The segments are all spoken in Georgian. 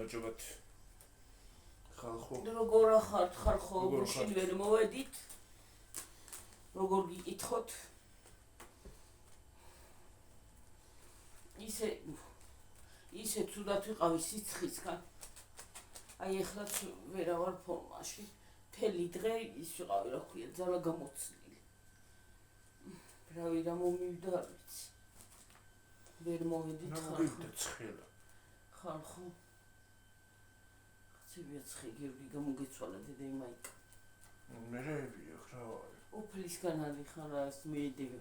გამარჯობათ ხალხო. როგორ ახართ ხალხო, გუშინ ვერ მოვედით. როგორ გიკითხოთ? ისე ცუდად ვიყავი სიცხისგან. აი ეხლაც ვერა ვარ ფორმაში. მთელი დღე ის ვიყავი, რა ქვია, ძალა გამოცდილი. რავი რა მომივიდა არ ვიცი. ვერ მოვედით ხალხო. ცებია ცხე გიორგი გამოგეცვალა დედა იმაიკა. მერეებია ხრა ვარ. უფლისგან არის ხარას მიედივე.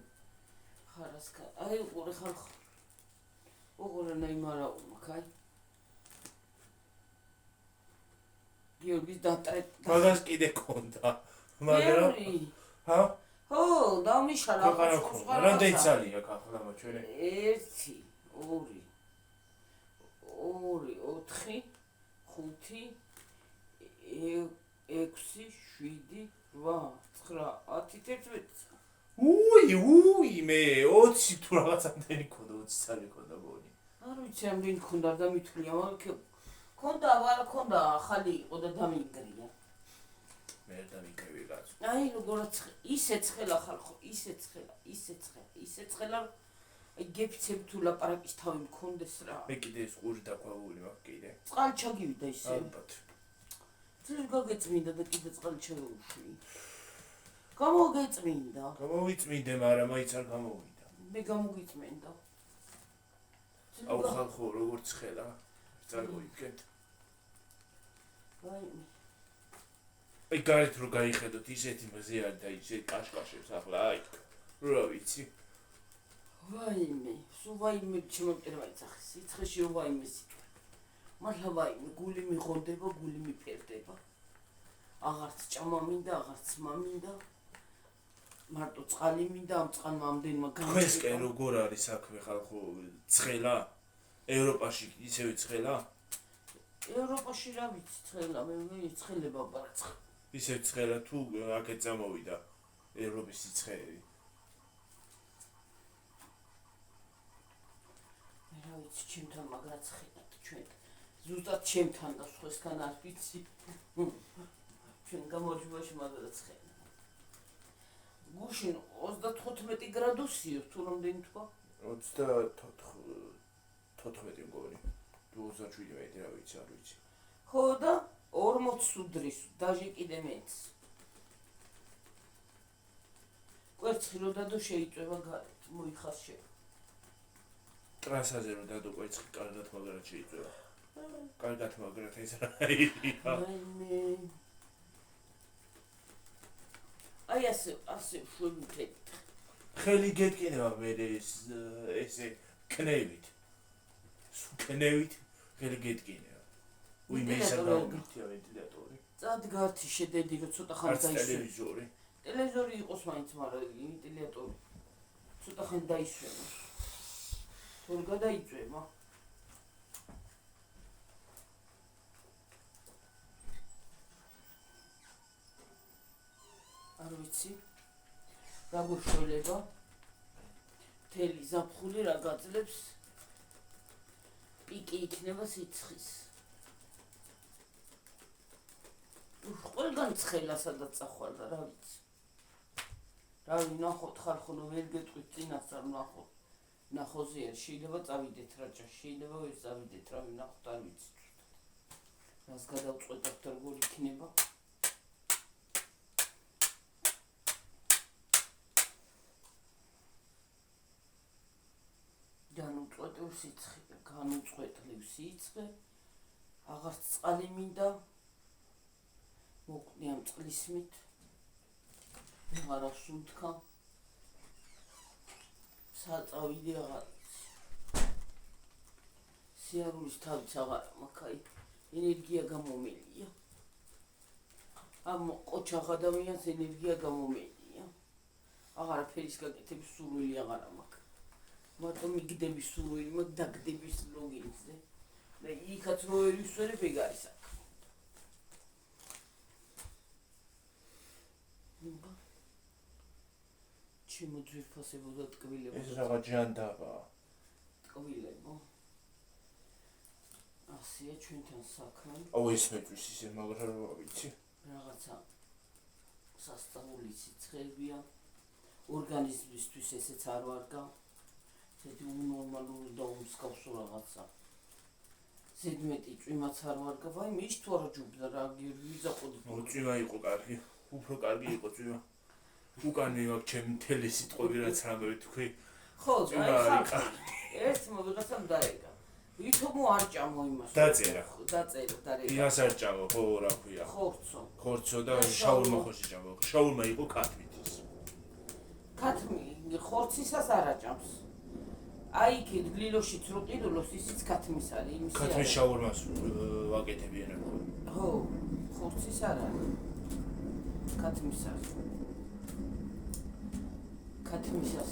ხარასკა. აი უყურე ხალხო. უყურე ნაიმარა უმკაი. გიორგის დატრეთ. მაგას კიდე კონდა. მაგრამ ჰა? ხო, დამიშალა ხო. რამდენი წალია ახლა ჩვენი? 1 2 4 5 6 7 8 9 10 უი მე 20 თუ რაღაცამდენი ქონდა 20 წალი ქონდა გონი. არ ვიცი ამდენი ქონდა და მithვლია, მაგრამ ქონდა ვარა ქონდა ახალი იყო და დამიგრია. მე დამიგრევი კაც. აი როგორაც ისე ცხელა ხალხო, ისე ცხელა. აი გეფიცებ თუ ლაპარაკის თავი მქონდეს რა. მე კიდე ეს ყური დაქვავული მაქვს კიდე. წყალი ჩაგივიდა ისე. ალბათ. ძილ გაგეწმინდა და კიდე წყალი ჩაგეუშვი. გამოგეწმინდა. გამოვიწმინდე, მაგრამ მაინც არ გამოვიდა. მე გამოგიწმინდა. აუ ხალხო როგორ ცხელა? წარმოიდგენთ. აი გარეთ რო გაიხედოთ ისეთი მზე არის და ისეთი კაშკაშებს ახლა აი რა ვიცი. ვაიმე, სულ ვაიმე შემოწერა იცახი, სიცხეში ვაიმე სიტყვა. მართლა ვაიმე, გული მიყონდება, გული მიფერდება. აღარც ჭამა მინდა, აღარც მამინდა. მარტო წყალი მინდა, ამ წყალმა ამდენმა გამჭირდა. ქვესკენ როგორ არის საქმე ხალხო? ცხელა? ევროპაში ისევე ცხელა? ევროპაში რა ვიცი ცხელა, მე ცხელება ბარცხა. ისე ცხელა თუ აქეთ წამოვიდა ევროპის სიცხეები. მე რა ვიცი ჩემთან მაგრა ცხელად ჩვენ. ზუსტად ჩემთან და სხვასთან არ ვიცი. ჩვენ გამარჯვებაში მაგრა ცხელა. გუშინ 35 გრადუსია თუ რამდენი თქვა? 34 მგონი. თუ 27 მეტი რა ვიცი, არ ვიცი. ხო და 40 სუდრის, დაჟე კიდე მეც. კვერცხი რო დადო შეიწვევა გარეთ, მოიხარშე. ტრასაზე რო დადო კვერცხი კარგად მაგრად შეიწვევა. კარგად მაგრად ეს რა ირია. აი ასე შვებით. ხელი გეტკინება მე ესე კნევით. კნევით ხელი გეტკინება. უი მე ისე გამომიწია ვენტილატორი. წად გართი შედედი რომ ცოტა ხანი დაისვე. ტელევიზორი. ტელევიზორი იყოს მაინც, მაგრამ ვენტილატორი ცოტა ხანი დაისვენა. თორე გადაიწვევა. არ ვიცი რა გუშველება მთელი ზაფხული რა გაძლებს პიკი იქნება სიცხის ყველგან ცხელა სადაც წახვალდა რა ვიცი რა ვნახოთ ხალხო რომ ვერ გეტყვით წინასწარ ვნახოთ ნახოზიერ შეიძლება წავიდეთ რაჭა შეიძლება ვერ წავიდეთ რა ვნახოთ არ ვიცი რას გადავწყვეტებთ როგორ იქნება განუწყვეტლივ სიცხე აღარც წყალი მინდა მოკვდი ამ წყლისმით აღარ ასუნთქა საწავიდე აღარ სიარულის თავიც აღარ მაქვს ენერგია გამომელია ამ ყოჩაღ ადამიანს ენერგია გამომელია აღარაფერის გაკეთების სურვილი აღარ მაქვს მარტო მიგდების სურვილი მაქვს დაგდების ლოგინზე და იქაც რო ვერ ვისვენებ ეგ არის აქ ჩემო ძვირფასებო და ტკბილებო ეს რაღაც ჯანდაბაა ტკბილებო ასე რაღაცია ჩვენთან საქმე. აუ ეს მეტყვის ისე მაგრამ რა ვიცი. რაღაცა სასწაული სიცხეებია. ორგანიზმისთვის ესეც არ ვარგა. ესეთი უნორმალური და უმსგავსო რაღაცა. ზედმეტი წვიმაც არ ვარგა. ვაი მის თუ არა ჯუბდა რა გიძაყოდი. წვიმა იყო კარგი. უფრო კარგი იყო წვიმა. უკანი აქ ჩემ მთელი სიტყვები რაც რამე თქვი. ხო, აი ხარ. ერთმა ვიღაცამ დაეკა. ვითომ არ ჭამო იმას. დაწერა და რეკა. იმას არ ჭამო, ხო რა ქვია. ხორცო და შაურმა ხოში ჭამო. შაურმა იყო ქათმითის. ქათმი ხორცისას არ აჭამს. აი იქ გლილოშიც რო ყიდულობს ისიც ქათმის არის, იმისი. ქათმის შაურმას ვაკეთებიან ხო? ხო, ხორცის არ არის. ქათმის არის. ქათმისას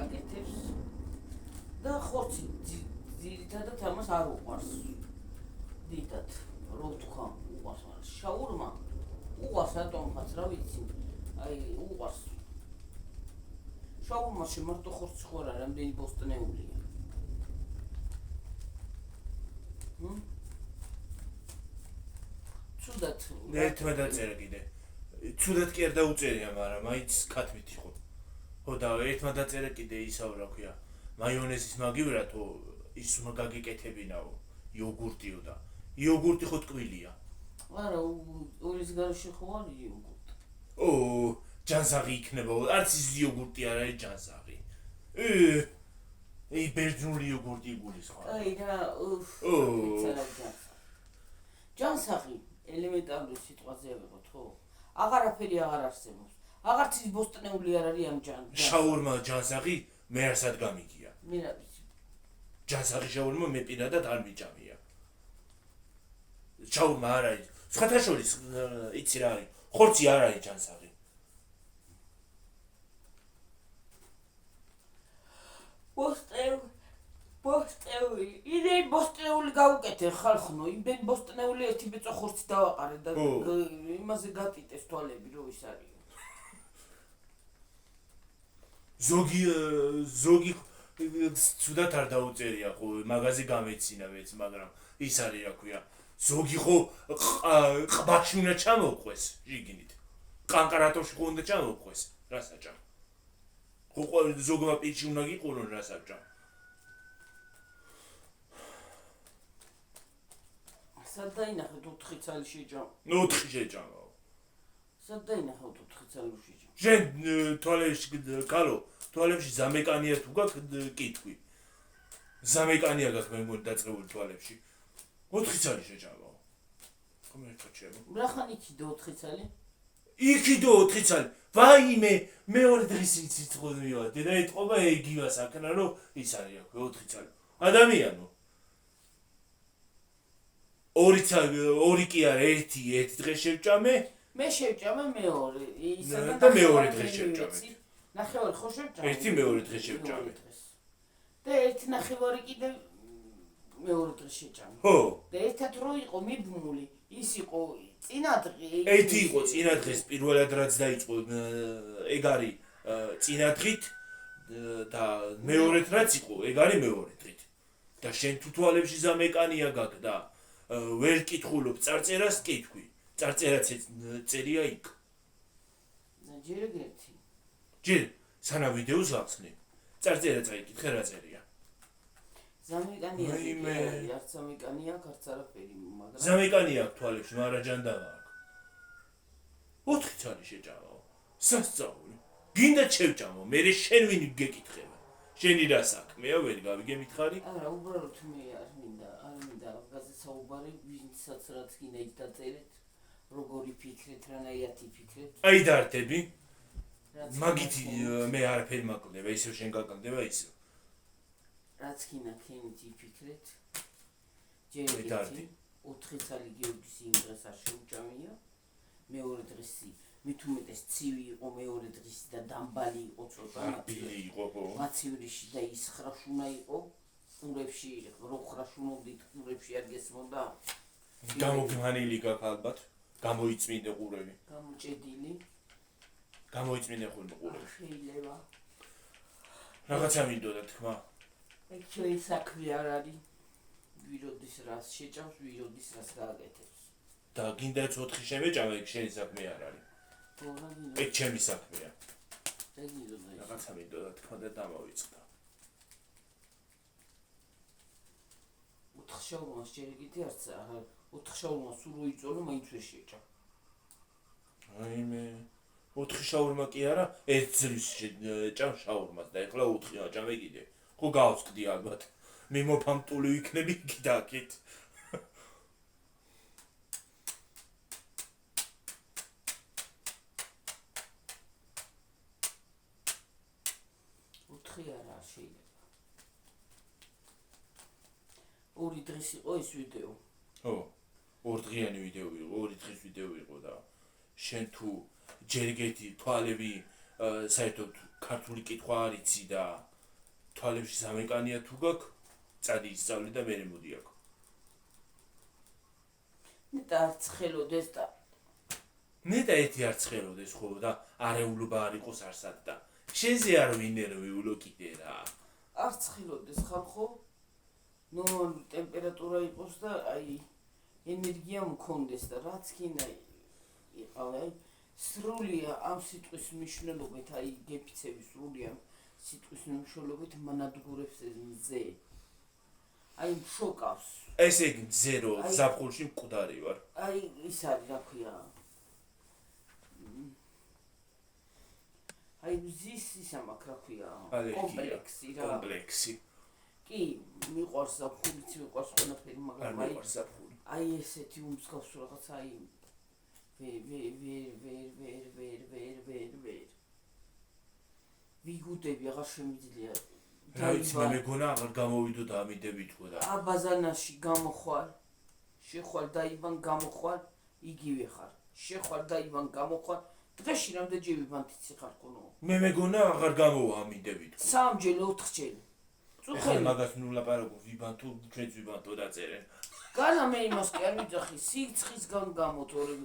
აკეთებს და ხორცი ძირითადად ამას არ უყვარს. დიდად, რო ვთქვა, უყვარს, მაგრამ შაურმა უყვარს რატომღაც რა ვიცი. აი, უყვარს. შაურმაში მარტო ხორცი ხო არა, რამდენი ბოსტნეულია. ცუდად. ერთმა დაწერა კიდე. ცუდად კი არ დაუწერია, მაგრამ მაინც ქათმით იყო. ხო და ერთმა დაწერა კიდე ისავ რა ქვია. მაიონეზის მაგივრათო ის მაგაგიკეთებინაო იოგურტიო და იოგურტი ხო ტკბილია. არა, ურის გარშე ხო არის იოგურტი. ო, ჯანსაღი იქნება. არც ის იოგურტი არ არის ჯანსაღი. ეი ბერძნული იოგურტი იგულისხმება. აი რა, ჯანსაღი ელემენტარული სიტყვაზე ავიღოთ, ხო? აღარაფერი აღარ არსებობს. აღარც ის ბოსტნეული არ არის ამ შაურმა ჯანსაღი მე არსად გამიგია. მე რა ვიცი. ჯანსაღი შაურმა მე პირადად არ მიჭამია. შაურმა არ არის. სხვათა შორის იცი რა არის? ხორცი არ არის ჯანსაღი. ბოსტნეული. იდეი ბოსტნეული გავუკეთე ხალხნო. იმდენ ბოსტნეული ერთი ბეწო ხორცი დავაყარე და იმაზე გატიტეს თვალები რო ის არის. ზოგი ცუდად არ დაუწერია ხო მაგაზი გამეცინა მეც მაგრამ ის არის რა ქვია ზოგი ხო ყბაში უნდა ჩამოვყვეს შიგნით კანკარატოში ხო უნდა ჩამოვყვეს რასაჭამ ხო ზოგმა პირში უნდა გიყურონ რასაჭამ სად დაინახეთ 4 წელი შეჭამ 4 შეჭამა სად დაინახეთ 4 წელი შეჭამ შენ თვალებში კალო თვალებში ზამეკანია თუ გაქვს კითხვი ზამეკანია გაქვს მე მგონი დაწყებული თვალებში 4 წელი შეჭამა ხომ ერთხელ ჩემო რა ხან იქიდო 4 წელი იქიდო 4 წელი ვაიმე მეორე დღეს იცოცხლო მივადი და ეთყობა ეგივა საკნა რომ ის არის აქ 4 წელი ადამიანო 2 კი არა 1 დღე შევჭამე მე შევჭამე მეორე ისედან და მეორე დღე შევჭამე ნახევარი ხო შევჭამე ერთი მეორე დღე შევჭამე და ერთი ნახევარი კიდე მეორე დღე შევჭამე ხო და ერთად რო იყო მიბმული ის იყო წინადღე ერთი იყო წინადღეს პირველად რაც დაიწყო ეგ არის წინადღით და მეორედ რაც იყო ეგ არის მეორე დღით და შენ თუ თვალებში ზამეკანია გაქვს და ვერ კითხულობ წარწერას კითხვი წარწერაც წერია იქ. ჯერ ერთი. ჯერ სანამ ვიდეოს ვახსნი. წარწერა წაიკითხე რა წერია. ზამეკანია. არც ზამეკანია, არც არაფერი, მაგრამ ზამეკანია აქვს თვალებში, მაგრამ ჯანდავა აქვს. 4 წელი შეჭამაო. სასწაული. გინდა შევჭამო, მე შენ ვინ გეკითხება. შენი რა საქმეა, ვერ გავიგემითხარი? არა, უბრალოდ მე არ მინდა გაზეთსაუბარი, ვინცაც რაც გინდა იქ დაწერეთ. როგორი ფიქრეთ, რანაირად ფიქრეთ? აი დარტები. მაგით მე არაფერი მაკლდება, ისევ შენ გაკლდება ისევ. რაც გინდა ქენით ფიქრეთ. ჯერ ერთი 4 წელი გიორგის იმ დღეს არ შეუჭამია. მეორე დღესი მით უმეტეს ცივი იყო მეორე დღესი და დამბალი იყო ცოტა. ბილი იყო ხო? მაცივრიში და ის ხრაშუნა იყო. ყურებში რო ხრაშუნობდით, ყურებში არ გესმოდა. გამოგმანილი გაქვს ალბათ. გამოიწმინდე ყურები. გამოჭედილი. გამოიწმინდე ყურები. შეიძლება. რაღაცა მინდოდა თქმა. ეს ჩვენი საქმე არ არის. ვიროდის რას შეჭამს, ვიროდის რას გააკეთებს. და გინდაც 4 შემეჭამა, იქ შენი საქმე არ არის. ხო, რა გინდა? ეგ ჩემი საქმეა. რა გინდა? რაღაცა მინდოდა თქვა და დამოვიწყდა. ოთხშაბათს ჯერ კიდე არც 4 სულ უიწოლო, მაინც ვერ შეჭამ. აი მე 4 შაურმა კი არა, 1 წლის ჭამ შაურმას და ეხლა 4 აჭამე კიდე. ხო გავწკდი ალბათ. მიმოფამტული ვიქნები იქ და აქეთ. არ შეიძლება. ორი დღეს იყო ეს ვიდეო. ხო. 2 დღიანი ვიდეო იყო, 2 დღის ვიდეო იყო და შენ თუ ჯერ ეგეთი თვალები საერთოდ ქართული კითხვა არ იცი და თვალებში სამეკანია თუ გაქვს, წადი ისწავლე და მე მოდი აქ. ნეტა არც ხელოდეს და ნეტა ერთი არც ხელოდეს ხო და არეულობა არ იყოს არსად და შენზე არ ვინერვიულო კიდე რა. არც ხელოდეს ხალხო. ნორმალური ტემპერატურა იყოს და აი ენერგია მქონდეს და რაც კიდე იყავე. სრულია ამ სიტყვის მნიშვნელობით, აი გეფიცები სრულია სიტყვის მნიშვნელობით მანადგურებს მზე. აი შოკავს. ესე იგი მზერო ზაფხულში მკვდარი ვარ. აი ის არის რა ქვია. აი მზის ისა მაქვს რა ქვია. კომპლექსი რა. კომპლექსი. კი, მიყვარს ზაფხულიც, მიყვარს ყველაფერი, მაგრამ აი აი ესეთი უმსგავსი რაღაც აი ვერ ვიგუდები აღარ შემიძლია. რა ვიცი მე მეგონა აღარ გამოვიდო და ამიდები თქო და აბაზანაში გამოხვალ, შეხვალ დაიბან გამოხვალ, იგივე ხარ. შეხვალ დაიბან გამოხვალ, დღეში რამდენჯერ ბანთიცი ხარ კონო. მე მეგონა აღარ გამოვა ამიდები თქო. 3-ჯერ, 4-ჯერ. წუხელი მაგას ნუ ლაპარაკობ ვიბანთო, ჩვენც ვიბანთო დაწერენ. განა მე იმას კი არ ვიძახი, სიცხისგან გამოთორე.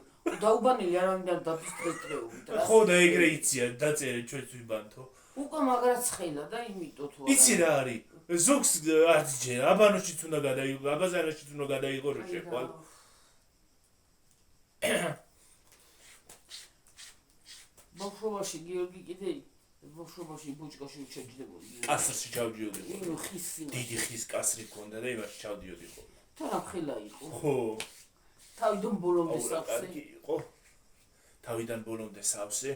დაუბანელი არავინ არ დაფისტრეტრეობით. ხო და ეგრე იცია დაწერე ჩვენც ვიბანთო. უკვე მაგრაც ხელა და იმიტომ თუ არა. იცი რა არის? ზოგს არც ჯერ აბანოშიც უნდა გადაიღო, აბაზანაშიც უნდა გადაიღო რო შეხვალ. ბავშვობაში გიორგი კიდე ბავშვობაში ბუჭკაში შეჯდებოდი. კასრში ჩავდიოდი. ინო ხისი. დიდი ხის კასრი ქონდა და იმაში ჩავდიოდი ხო. თან ხელა იყო. ხო. თავიდან ბოლომდე სავსე. იყო. თავიდან ბოლომდე სავსე,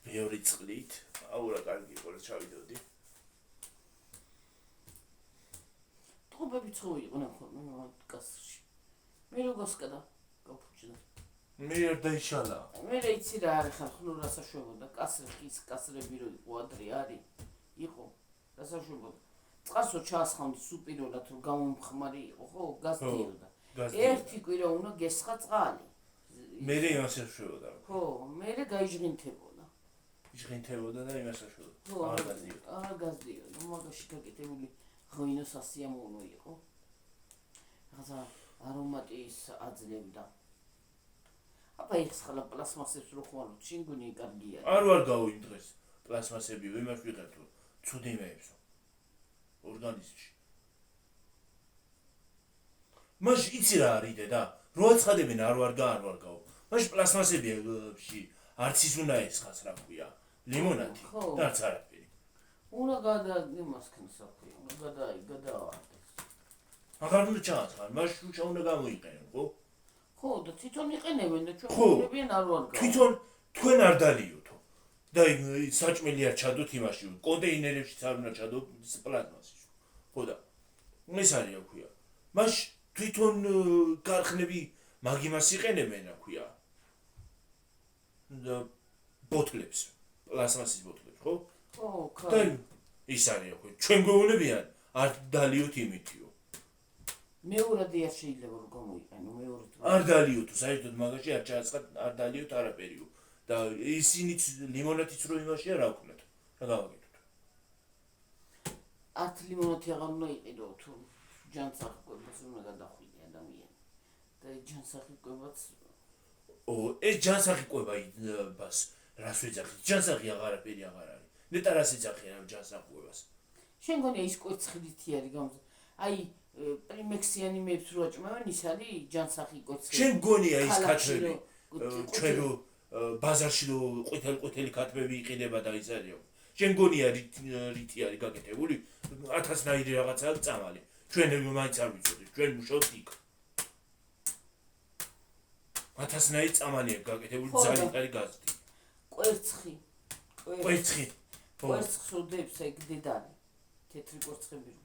ბევრი წყლით. აურა კარგი იყო რა ჩავიდოდი. ტყუპები ცხოვი იყო ნახო კასრში. მე რო გასკდა გაფუჭდა. მე არ დაიშალა. მე იცი რა არის ხალხო რასაშვებოდა კასრის კასრები რო იყო ადრე არის იყო რასაშვებოდა. წყასო ჩაასხამდი სუპირულად რომ გამომხმარი იყო ხო გასდიოდა. ერთი კვირა უნდა გესხა წყალი. მე იმას აშვებოდა. ხო, მე გაიჟღინთებოდა. იჟღინთებოდა და იმას აშვებოდა. არ გასდიოდა. არ გასდიოდა. მაგაში გაკეთებული ღვინოს ასიამოვნო იყო. რაღაცა არომატის აძლევდა. აბა ის ხალა პლასმასებს რო ხვალო, ჩინგუნი კარგია. არ ვარ გაუ იმ დღეს. პლასმასები ვიმას ვიღებთ. ცუდი მეებსო. ორგანიზმში. მაშ იცი რა არის დედა? რო აცხადებენ არ ვარ გაუ. მაშ პლასმასებში არც ის უნდა ესხას რა ქვია. ლიმონადი და არც არაფერი. უნდა გადაიმასქნას რა ქვია. გადაავარდეს. აღარ უნდა ჩააცხარ, მაშ რუჩა უნდა გამოიყენო, ხო? ხო, და თვითონ იყენებენ და ჩვენ ვიღებიან არ ვარ გაუ. თვითონ თქვენ არ დალიოთო. და საჭმელი არ ჩადოთ იმაში, კონტეინერებში არ უნდა ჩადოთ პლაზმაში. ხო და ეს არის რა ქვია. მაშ თვითონ ქარხნები მაგ იმას იყენებენ რა ქვია. და ბოთლებს, პლასმასის ბოთლებს, ხო? ხო, ხო. და ის არის რა ქვია. ჩვენ გვეუბნებიან არ დალიოთ იმითიო. მეორადი არ შეიძლება რომ გამოიყენო მეორად. არ დალიოთო, საერთოდ მაგაში არ ჩააცხად, არ დალიოთ არაფერიო. და ისინიც ლიმონათიც რო იმაშია რა ვქნათ. რა გავაკეთოთ? ათ ლიმონათი აღარ უნდა იყიდო თუ ჯანსაღი კვებას უნდა გადახვიდე ადამიანი. და ჯანსაღი კვებაც ეს ჯანსაღი კვება ბას რას ვეძახი? ჯანსაღი აღარაფერი აღარ არის. ნეტა რას ეძახი ამ ჯანსაღ კვებას? შენ გონია ის კვერცხლითი არის გამო. აი პრიმექსიანი მეებს რო აჭმევენ, ის არის ჯანსაღი კოცხი. შენ გონია ის ქალაქში ქათმები რო ჩვენ რო ბაზარში რო ყვითელი ქათმები იყიდება და ის არისო შენ გონია რითი არის გაკეთებული 1000-ნაირი რაღაცაა წამალი ჩვენ მაინც არ ვიცოდით ჩვენ მუშაობთ იქ 1000-ნაირი წამალია გაკეთებული ძალიან კარი გაზეთი კვერცხი კვერცხი უდებს ეგ დედალი თეთრი კვერცხები რო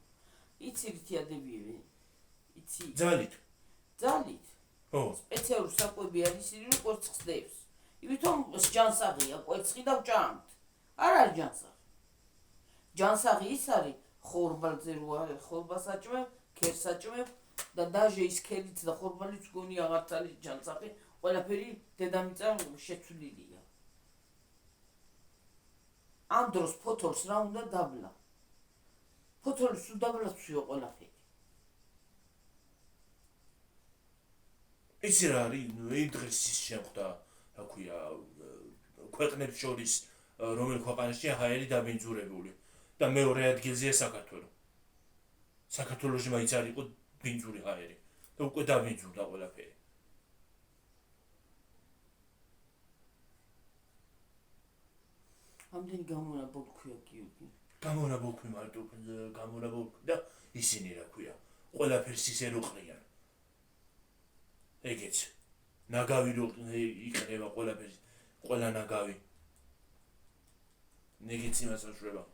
იცი რითი ადებიები იცი ძალით ხო სპეციალური საკვები არის ისინი რომ კვერცხს დებს იმიტომ ჯანსაღია კვერცხი და ჭამთ არ არის ჯანსაღი ის არის ხორბალზე რო არის ხორბალს აჭმევ ქერს აჭმევ და დაჟე ის ქერიც და ხორბალიც გონი აღარც არის ჯანსაღი ყველაფერი დედამიწა შეცვლილია ამ დროს ფოთოლს რა უნდა დაბლა ფოთოლის უდაბლაცვიო ყველაფერი ის რა არის იმ დღეს ის შემხვდა რა ქვია ქვეყნებს შორის რომელ ქვეყანაში ჰაერი დაბინძურებული და მეორე ადგილზეა საქართველოში მაინც არ იყო ბინძური ჰაერი და უკვე დაბინძურდა ყველაფერი ამდენი გამონაბოლქვია გიოგი გამონაბოლქვი მარტო გამონაბოლქვი და ისინი რა ქვია ყველაფერს ისე რო ყრიან ეგეც ნაგავი რო იყრება ყველაფერს ყველა ნაგავი ნეგეც იმას აშრება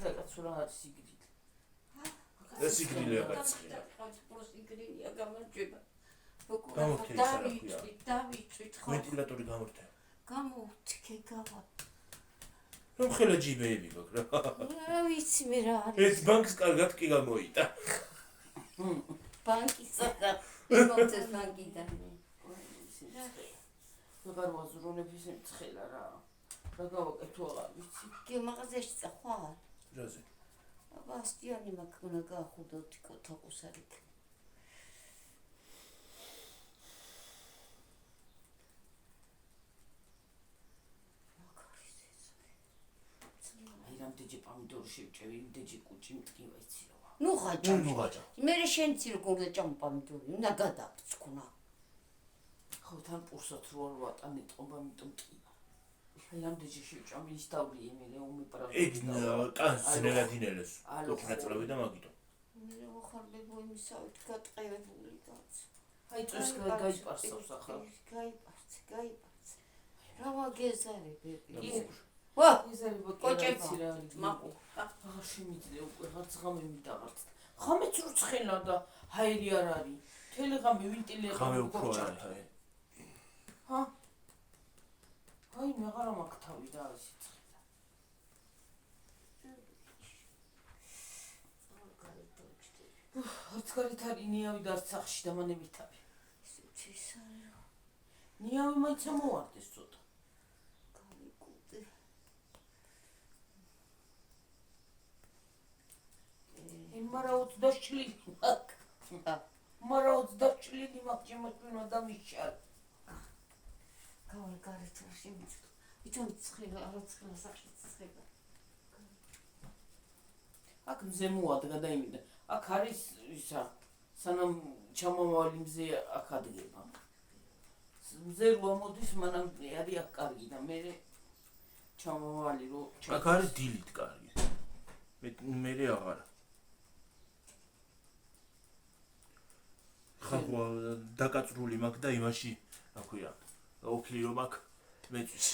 რაკაცო რა არის სიგრილი და სიგრილია გაცხია სიგრილია გამარჯვება დავიცვით ხო ვენტილატორი გამორთე გამოვთქე გავა რომ ხელა ჯიბეები გქ რა ვიცი მე რა არის ეს ბანკს კარგად კი გამოიტა ბანკისა და იმოთეს ბანკიდან ვეღარ ვაზრუნებს იმ ცხელა რა გავაკეთო აღარ ვიცი კი მაღაზიაში წახვალ რაზე ბასტიონი მაგნა გაახუდო თოყუსარით დეჯი პომიდორი შევჭევი, დეჯი კუჭი მტკივა იცილოვა. ნუ ხაჭა. მე შენც როგორ დაჭამ პომიდორი, უნდა გადაგწქნა. ხო თან პურსოთ რო არ ვატანე ტყობა მიტომ მტკივა. აი ამ დეჯი შევჭამი ის დავლიე მე უმიპრა. ეგ კანს ნელადინელეს. ოქნაწლავი და მაგიტო. მე მოხარბებო იმისავით გატყევებული კაც. აი წეს გაიპარსავს ახლა. გაიპარს. რა ვაგეზარები. ვა იზარება კოჭები რა მაყუ აღარ შემიძლია უკვე რაღაც ღამე მიდაღარც ღამეც რო ცხელა და ჰაერი არ არის მთელი ღამე ვენტილატორი ღამე უფრო არ არის ჰა აი მე აღარ მაქვს თავი და ისე ცხელა არც კარით არის ნიავი და არც სახში დამანებით თავი ნიავი მაინც მოვარდეს ცოტა მარაუც დაშლილი მაგ მარაუც დაშლილი მაგ შემოწმენა და მიშალ გავარგარეთ შემოწმ ვითომ ცხელა არა ცხელა სახში ცხელა აქ მზე მოადგა და იმიდა აქ არის ისა სანამ ჩამომავალი მზე აქ ადგება მზე რო მოდის მანამ არის აქ კარგი და მე ჩამომავალი რო აქ არის დილით კარგი მე აღარა ხახვა დაკაწრული მაქვს და იმაში რა ქვია ოფლი რომ აქ მეწვის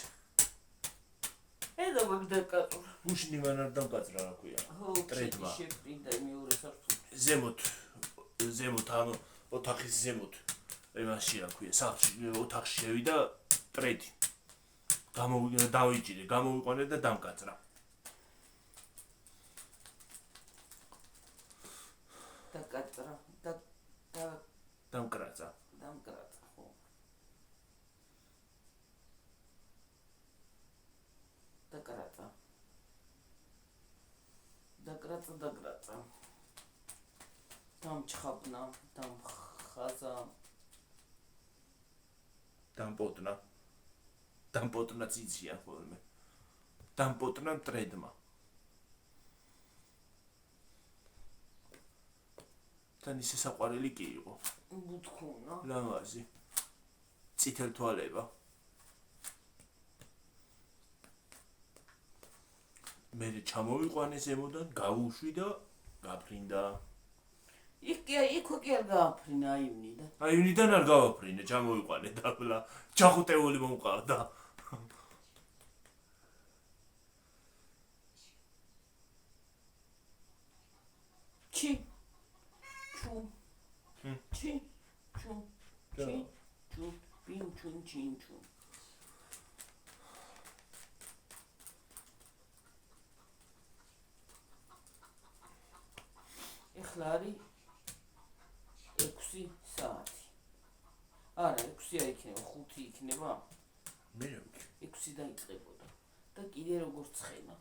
ედა მაგ დაკაწრული უშნი მან არ დამკაცრა რა ქვია ტრედმა შეპრინდა მეორე საფრთხე ზემოთ ამ ოთახის ზემოთ იმაში რა ქვია სახლში ოთახში შევიდა ტრედი დავიჭირე გამოვიყვანე და დამკაცრა დაკაწრა დამკრაცა ხო დაკრაცა დამჩხაბნა დამხაზა დამპოტნა ციცია ხოლმე დამპოტნა ტრედმა თან ისე საყვარელი კი იყო. ბუთქუნა. ლამაზი. წითელ თვალება. მე ჩამოვიყვანე ზემოდან, გავუშვი და გაფრინდა. იქ კი არ გააფრინა აივნიდან. აივნიდან არ გავაფრინე, ჩამოვიყვანე დაბლა. ჩახუტეული მომყავდა. ჩი ჩუ ჩი ჩუ ჩი ჩუ ბინ ჩუნ ჩინ ჩუ ეხლა არის 6 საათი. არა, 6 არ იქნება, 5 იქნება. მე 6 დაიწყებოდა და კიდე როგორ ცხენა.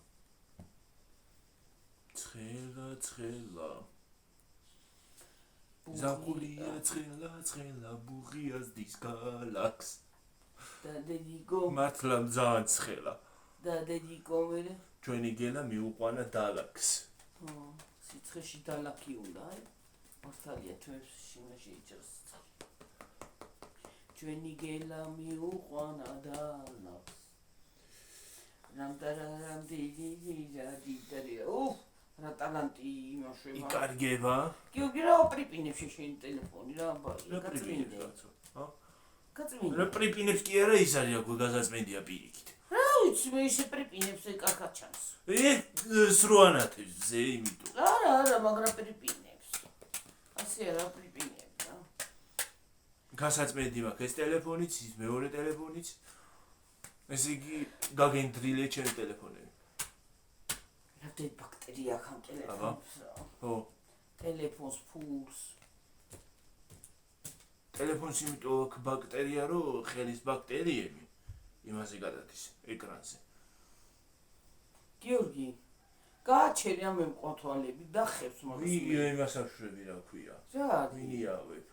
ცხელა. ზაფხულია ცხელა, ბუღიას დის გალაქს. და დედიკო მართლა ძალიან ცხელა. და დედიკო მე ჩვენი გელა მიუყვანა დალაქს. სიცხეში დალაკი უნდა, აი. მართალია თვეში უნდა შეიჭრას. ჩვენი გელა მიუყვანა დალაქს. რამტარამ დიდარია. რა ტალანტი იმაშვება. იკარგება. გიოგი რა პრიპინებში შენი ტელეფონი რა ამბავი. გაწმინდა. რა პრიპინებს კი არა ის არის აქვე გაზაწმენდია პირიქით. რა ვიცი მე ისე პრიპინებს ეკაკა ჩანს. სრუანათებს ზე იმიტომ. არა, მაგრამ პრიპინებს. ასე არა პრიპინებს რა. გასაწმენდი მაქვს ეს ტელეფონიც, ის მეორე ტელეფონიც. ესე იგი გაგენდრილე ჩემი ტელეფონები. რამდენი ბაქტერია ხამ ტელეფონს. ხო. ტელეფონს ფულს. ტელეფონს იმიტომ აქვს ბაქტერია, რომ ხელის ბაქტერიები იმაზე გადადის ეკრანზე. გიორგი, გააჩერე ამ მყოთვალები და ხებს მაგას. იმას აშვები რა ქვია. რა არის? ვინიავებ.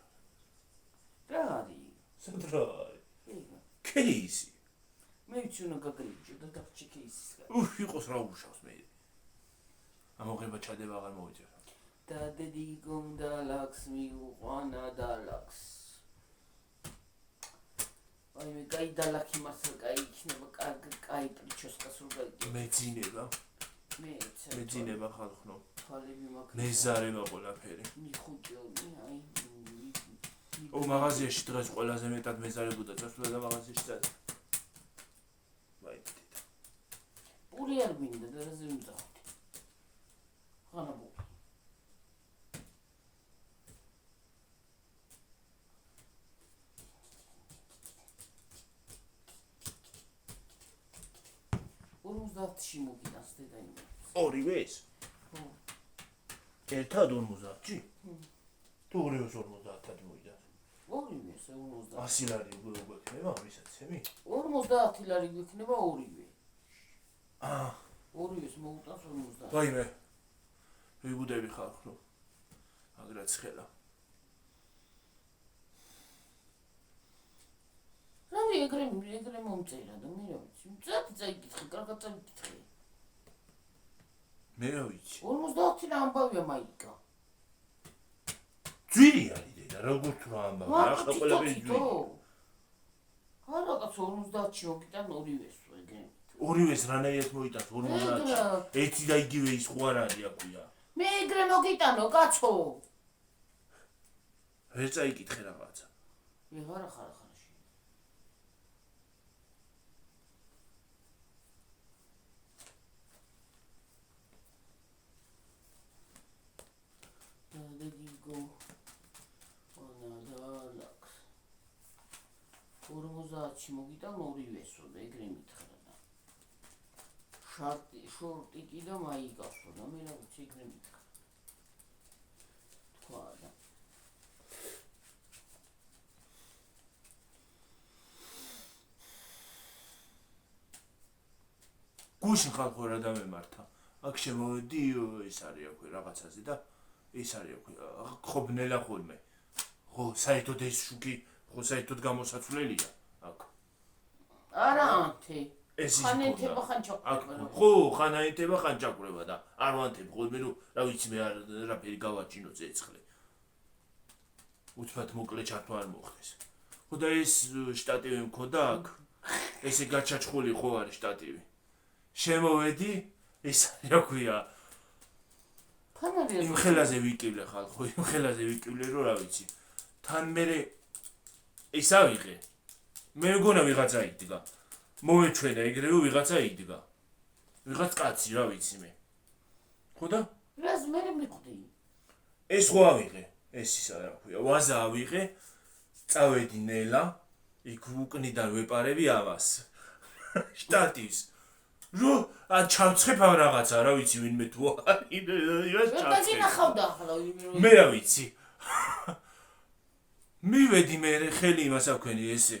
რა არის? სად რა არის? იგა. კეისი. მე ვიცი უნდა გაგრიჯო და დაგჭი კეისის გა. იყოს რა უშავს მე. ამოღება ჩადება აღარ მოვიწერა. და დედიკო დალაქს მიუყვანა დალაქს. აი მე კაი დალაქი მასა კაი იქნება კაი პრიჩოსკას რო გაიგე. მეძინება. მეძინება ხალხნო. თვალები მაქვს. მეზარება ყველაფერი. მიხუტიოდი აი. მაღაზიაში დღეს ყველაზე მეტად მეზარებოდა წასვლა და მაღაზიაში წადა. ვაი. პური არ მინდა და რა ზემძახდი. ხანა ბუ. ში მოგინას დედაინი. ორივეს? ხო. ერთად 50-ში? თუ ორივეს 50-ად მოიდა. ორივეს 50. 100 ლარი გვექნება ვისაცემი? 50 ლარი გვექნება ორივე. ორივეს მოუტანს 50. ვაიმე. ვიბუდები ხალხო. აგრაც ხელა. რავი ეგრე მომწერა და მე რა ვიცი. წაიკითხე, კარგად წაიკითხე. მე რა ვიცი. 50 რა ამბავია მაიკა. ძვირი არის დედა, როგორ თუ რა ამბავია, ახლა ყველაფერი ძვირი. არა კაც 50-ში მოგიტან ორივეს ეგრე. ორივეს რანაირად მოიტანს 50-ში. ერთი და იგივე ის ხო არ არის აქვია. მე ეგრე მოგიტანო კაცო. ვერ წაიკითხე რაღაცა. ვიღარა ხარ. დედიკო ანადალაქს 50-ში მოგიტან ორივესო და ეგრე მითხრა და შორტი კი და მაიგასო და მე რა ვიცი ეგრე მითხრა თქვა და გუშინ ხალხო რა დამემართა აქ შემოვედი ეს არის აქვე რაღაცაზე და ის არის ხო ბნელა ხოლმე ხო საერთოდ ეს შუქი ხო საერთოდ გამოსაცვლელია აქ არა ანთი ეს ის ხანეთება ხან ჩაყრება ხო ხანეთება ხან ჩაყრება და არ ვანთებ ხოლმე რომ რა ვიცი მე არაფერი გავაჩინო წეცხლე უცბად მოკლე ჩართვა არ მოხდეს. ხო და ეს შტატივი მქონდა აქ. ესე გაჩაჩხული ხო არის შტატივი. შემოვედი, ეს რა ქვია, ფანარი იმ ხელაზე ვიკივლე ხალხო, იმ ხელაზე ვიკივლე რომ რა ვიცი. თან მე ეს ავიღე. მე მგონა ვიღაცა იდგა. მომეჩვენა ეგრევე ვიღაცა იდგა. ვიღაც კაცი რა ვიცი მე. ხო და რას მე მიხვდი? ეს ხო ავიღე. ეს ისა რა ქვია, ვაზა ავიღე. წავედი ნელა, იქ უკნიდან ვეპარები ამას. შტატივს. რო ჩავცხებ ამ რაღაცა, რა ვიცი ვინმე თუ არის, იმას რა ჩავცხებ. დაგინახავდა ახლა იმ მე რა ვიცი. მივედი მე ხელი იმას აქვენი ესე.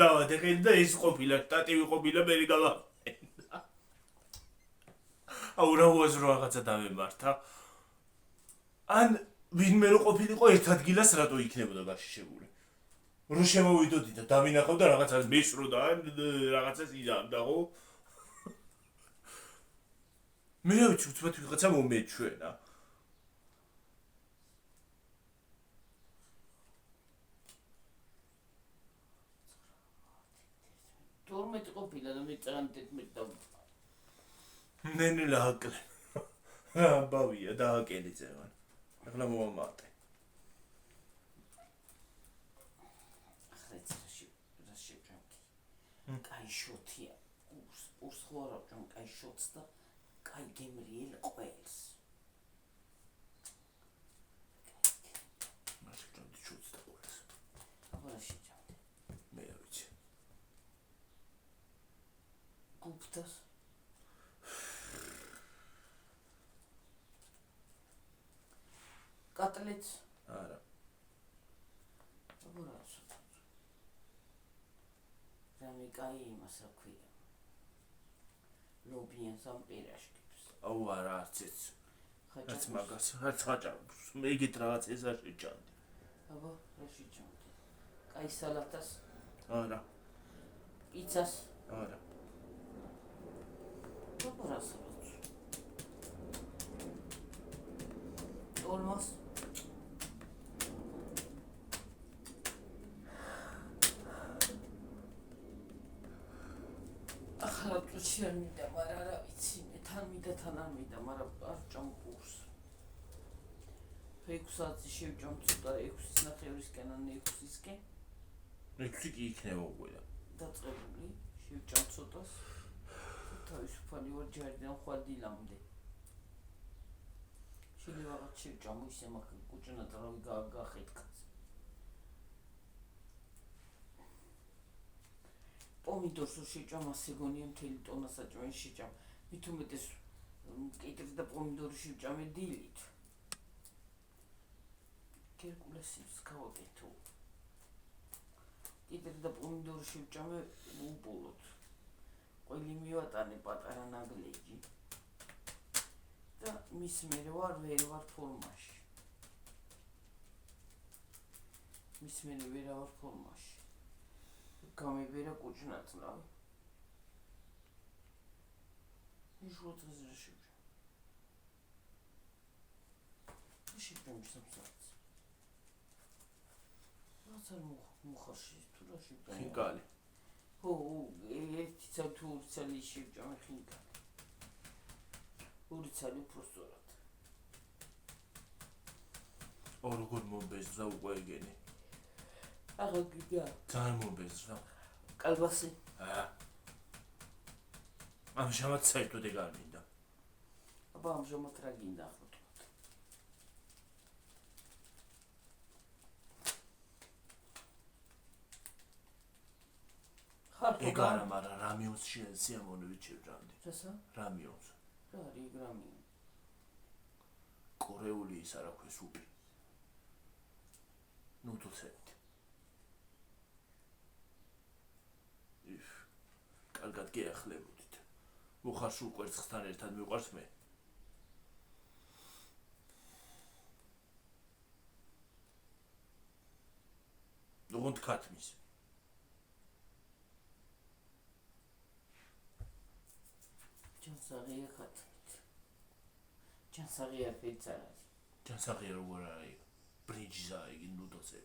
დავადე ხელი და ეს ყოფილა, შტატივი ყოფილა მე გავა. აუ რა უაზრო რაღაცა დავემართა. ან ვინმე რო ყოფილიყო ერთ ადგილას რატო იქნებოდა გაშიშებული. რო შემოვიდოდი და დავინახავდა რაღაცას მისრო და რაღაცას იზამდა ხო? მე რა ვიცი უცბად ვიღაცა მომეჩვენა. თორმეტი ყოფილა და მეწერან 11 და ნენელა აკლე. ბავია დააკელი წერან. ახლა მომამატე. ახლა კაი შოთია. ურს ხო არა ვჭამ კაი შოთს და კაი გემრიელ ყველს. მას ვჭამდი შოთს და ყველს. ახლა შეჭამდი. მე რა ვიცი. გუფტას კატლეტს არა. აბორას რამე კაი იმას რა ქვია ლობიან სამპირაშკებს აუ არა არცეც. რაც ხაჭაპურს მაგას, რაც ხაჭაპურს. მე იგით რაღაც ეს არ შეჭამდი. აბა რა შეჭამდი კაი სალათას არა. პიცას არა. აბორას ოლმოს ახლა წუთი არ მინდა, მაგრამ რა ვიცი, მე თან მინდა, თან არ მინდა, მაგრამ არ ვჭამ კურს. 6 საათი შევჭამ ცოტა 6-ის ნახევრისკენ ან 6-ისკენ. 6 კი იქნება უკვე. დაწყებული, შევჭამ ცოტას. თავისუფალი ვარ ჯარიდან ხვალ დილამდე. შეიძლება რაღაც შევჭამო ისე მაგ კუჭნა და რომ გახეთქაც. პომიდორს შეჭამ ასე გონია მთელი ტონა საჭმელი შეჭამ. მით უმეტეს კიტრს და პომიდორი შევჭამე დილით. კერკულესის გავაკეთო. კიტრს და პომიდორი შევჭამე უბოლოდ. ყველი მივატანე პატარა ნაგლეჯი. და მის მერე ვერ ვარ ფორმაში. მის მერე ვერ ვარ ფორმაში. გამებერა კუჭნაწლავი. იშუთხაზე რა შევჭამ. შევჭამ სამსახს. რაც არ მოხარში თუ რა შევჭამ. ხინკალი. ხო, ერთი თუ ორი ცალი შევჭამ ხინკალი. ორი ცალი უფრო სწორად. როგორ მომბეზრა უკვე ეგენი. აღა გიგა. ძალიან მომბეზრა. კალბასი. ამჟამად საერთოდ ეგ არ მინდა. აბა ამჟამად რა გინდა ახლა თქვა. ეგ არა, მაგრამ რამიონს სიამოვნებით შევჭამდი. რასა? რამიონს. რა არის რამიო? კორეული ის არა ქვია სუპი. ნუდლსები. კარგად გეახლებოდით. მოხარშულ კვერცხთან ერთად მიყვარს მე. ოღონდ ქათმის. ჯანსაღია ქათმით. ჯანსაღია ფეცარად. ჯანსაღია როგორ არის? ბრინჯისა იგი ნუდოზე.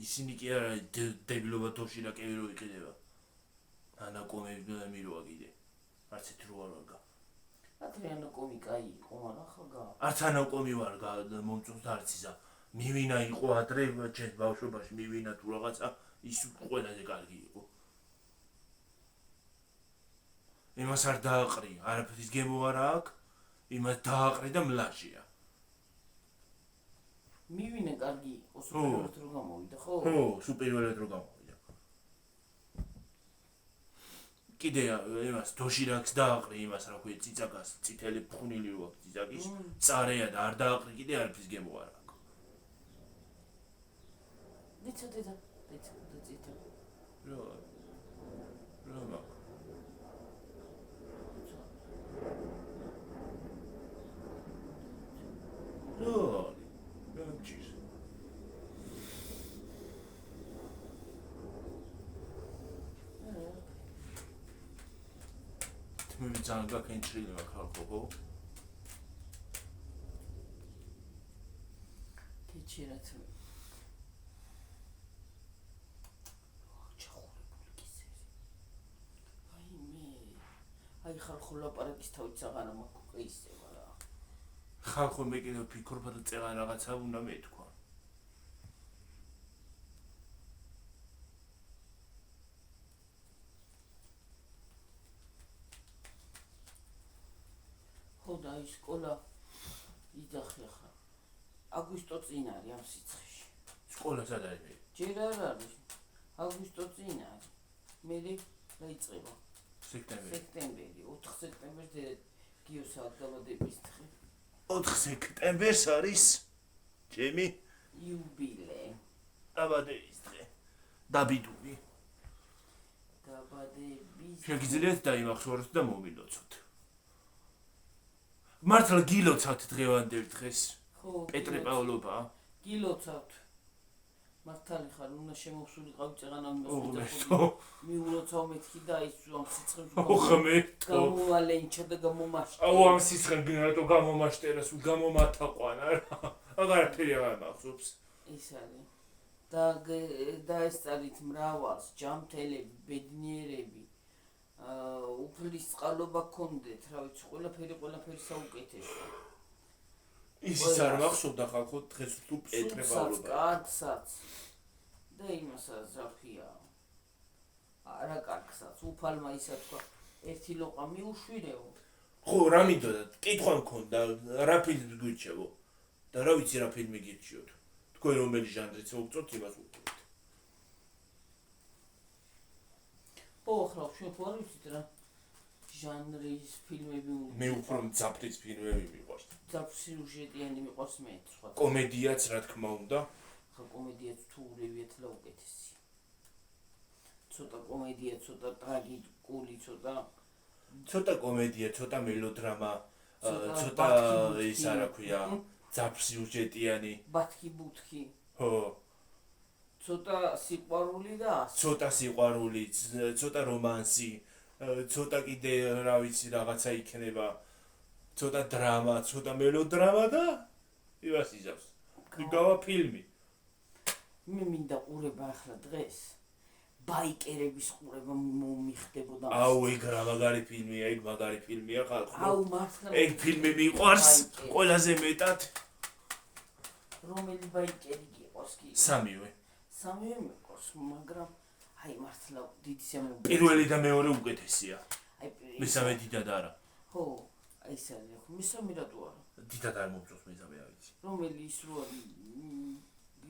ისინი კი არა დებილობა თოშინა კევი რო იყიდება. ანაკომები მიროა კიდე. არც ერთ რო არ ვარგა. ათრიანაკომი კაი იყო, მაგრამ ხაგა. არც ანაკომი ვარგა მომწონს არც ისა. მივინა იყო ადრე ჩემს ბავშვობაში მივინა თუ რაღაცა ის ყველაზე კარგი იყო. იმას არ დააყრი, არაფრის გემო არ აქვს. იმას დააყრი და მლაშია. მივინა კარგი იყო, სუპერად რო გამოვიდა, ხო? ხო, სუპერად რო გამოვიდა. კიდე იმას დოშირაკს დააყრი იმას რა ქვია ციცაკას, წითელი ფხუნილი რო აქვს ციცაკის, წარეა და არ დააყრი კიდე არაფრის გემო არ აქვს. დედა, ციტა. რა მე ძალიან გაკენჭრილი მაქვს ხო? კეჩერათ. ჩახურებული კისერი. აი ხალხო ლაპარაკის თავიც აღარ მაქვს ისევა რა. ხალხო მე კიდევ ფიქრობ რომ წეღან რაღაცა უნდა მეთქვა. და ის სკოლა იძახი ახლა აგვისტო წინ არის ამ სიცხეში. სკოლა სად არის? ჯერ არ არის. აგვისტო წინ არის. მე დაიწყება. სექტემბერი, 4 სექტემბერს გიოსად გავადების დღე. 4 სექტემბერს არის ჩემი იუბილე. დაბადების დღე. დაბიდული. დაბადების. შეგიძლიათ დაიმახსოვროთ და მომილოცოთ. მართლა გილოცავთ დღევანდელ დღეს? ხო, პეტრე პავლობა? გილოცავთ. მართალი ხარ, უნდა შემოვსულიყავ წეღანამ მოგმესო. მიულოცავ მეთქი და ის ამ სიცხეს ოხმეთო. გამოვალენჩა და გამომაშტერა. აუ ამ სიცხეს რატო გამომაშტერას, გამომათაყვანა რა. აღარაფერი აღარ მახსოვს. ის არის. და ეს წარით მრავალს ჯამთელები, ბედნიერები. უფლის წყალობა გქონდეთ, რა ვიცი, ყველაფერი საუკეთესო. ისიც არ მახსოვდა ხალხო დღეს თუ პეტრე პავლობა. კარგსაც. და იმასაც რა ქვია. არა კარგსაც, უფალმა ისა თქვა, ერთი ლოყა მიუშვირეო. ხო, რა მინდოდა? კითხვა მქონდა, რა ფილმი გვიჩევო? და რა ვიცი რა ფილმი გირჩიოთ. თქვენ რომელი ჟანრიც მოგწონთ, იმას ვუყურებთ. ახლა ჩვენ თუ არ ვიცით რა ჟანრის ფილმები მე უფრო მძაფრის ფილმები მიყვარს. სიუჟეტიანი მიყვარს მე სხვა. კომედიაც რა თქმა უნდა. ხა კომედიაც თუ ურევიათ და უკეთესი. ცოტა კომედია, ცოტა ტრაგიკული, ცოტა კომედია, ცოტა მელოდრამა, ცოტა ის რა ქვია, ძაფსიუჟეტიანი. ბათქი-ბუთქი. ხო. ცოტა სიყვარული და ასე. ცოტა სიყვარული, ცოტა რომანსი, ცოტა კიდე რა ვიცი რაღაცა იქნება. ცოტა დრამა, ცოტა მელოდრამა და იმას იზავს. გავა ფილმი. მე მინდა ყურება ახლა დღეს. ბაიკერების ყურება მომიხდებოდა. აუ ეგ რა მაგარი ფილმია, ეგ მაგარი ფილმია ხალხო. აუ მართლა. ეგ ფილმი მიყვარს ყველაზე მეტად. რომელი ბაიკერი გიყავს კი? სამივე მიყვარს, მაგრამ აი მართლა დიდი სიამოვნებაა. პირველი და მეორე უკეთესია. მესამე დიდად არა. ხო, აი ეს არის, ხო, მესამე რატო არა? დიდად არ მომწონს მესამე არ ვიცი. რომელი ის როა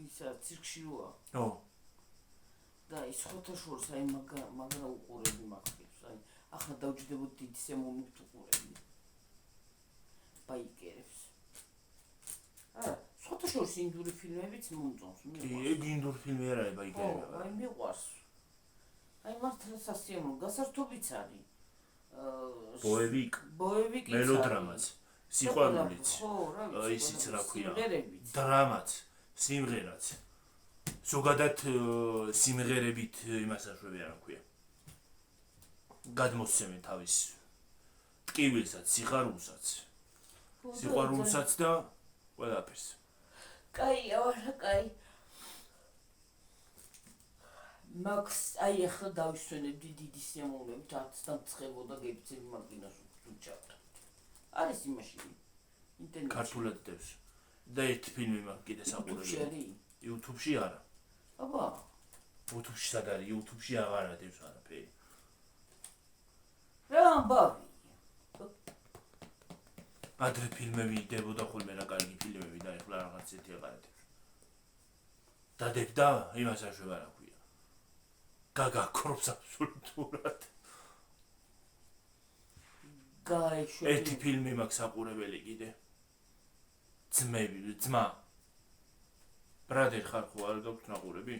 ისა ცირკში როა? ხო. და ის ხოთაშორს აი მაგრა უყურები მაგებს, აი ახლა დავჯდებოდ დიდი სიამოვნებით უყურები. ბაიკერებს. ხოთაშორს ინდური ფილმებიც მომწონს, მიყვარს. ეგ ინდური ფილმი არ არის ბაიკერები. ხო, აი მიყვარს. აი მართლა სასიამოვნო, გასართობიც არის. ბოევიკი, მელოდრამაც, სიყვარულიც. ხო, რა ვიცი. ისიც რა ქვია. დრამაც, სიმღერაც. ზოგადად სიმღერებით იმას აშვებია რა ქვია. გადმოსცემენ თავის ტკივილსაც, სიხარულსაც. სიყვარულსაც და ყველაფერს. კაია ვარა, კაი. მაქს აი ახლა დავისვენებდი დიდი სიამოვნებით 10 დამცხებოდა გებიცები მაგინას უჩავდა. არის იმაში ინტერნეტში. ქართულად დევს. და ერთი ფილმი მაქვს კიდე საყურებელი. YouTube-ში არა. აბა, YouTube-ში სად არის? YouTube-ში აღარა დევს არაფერი. რა ამბავი? ადრე ფილმები დებოდა ხოლმე რა კარგი ფილმები და ეხლა რაღაც ერთი აღარადებს. დადებდა იმას აშვება რა ქვია. გაგაქრობს აბსოლუტურად. გაეშვები. ერთი ფილმი მაქვს საყურებელი კიდე. ძმა. ბრადერ ხარ ხო არ გაქვს ნაყურები?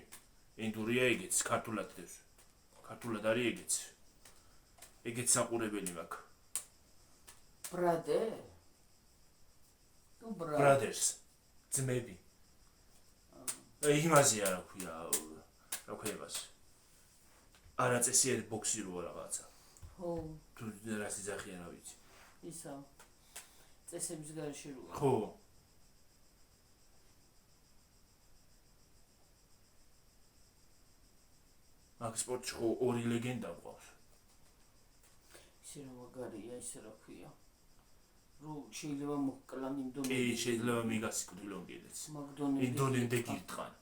ინდურია ეგეც, ქართულად დევს. ქართულად არის ეგეც. ეგეც საყურებელი მაქვს. ბრადერ? თუ ბრადერს. ძმები. იმაზეა რა ქვია, რა ქვია მას. არაწესიერი ბოქსი როა რაღაცა. ხო, თუ რას იძახიან რა ვიცი. ისა. წესების გარეშე როა. ხო. აქ სპორტში ხო ორი ლეგენდა მყავს. ისე რა მაგარია, ისე რა ქვია. რო შეიძლება მოკლან იმდონე. კი, შეიძლება მიგას სიკვდილონ კიდეც. მაგდონე. ინდონემდე გირტყან.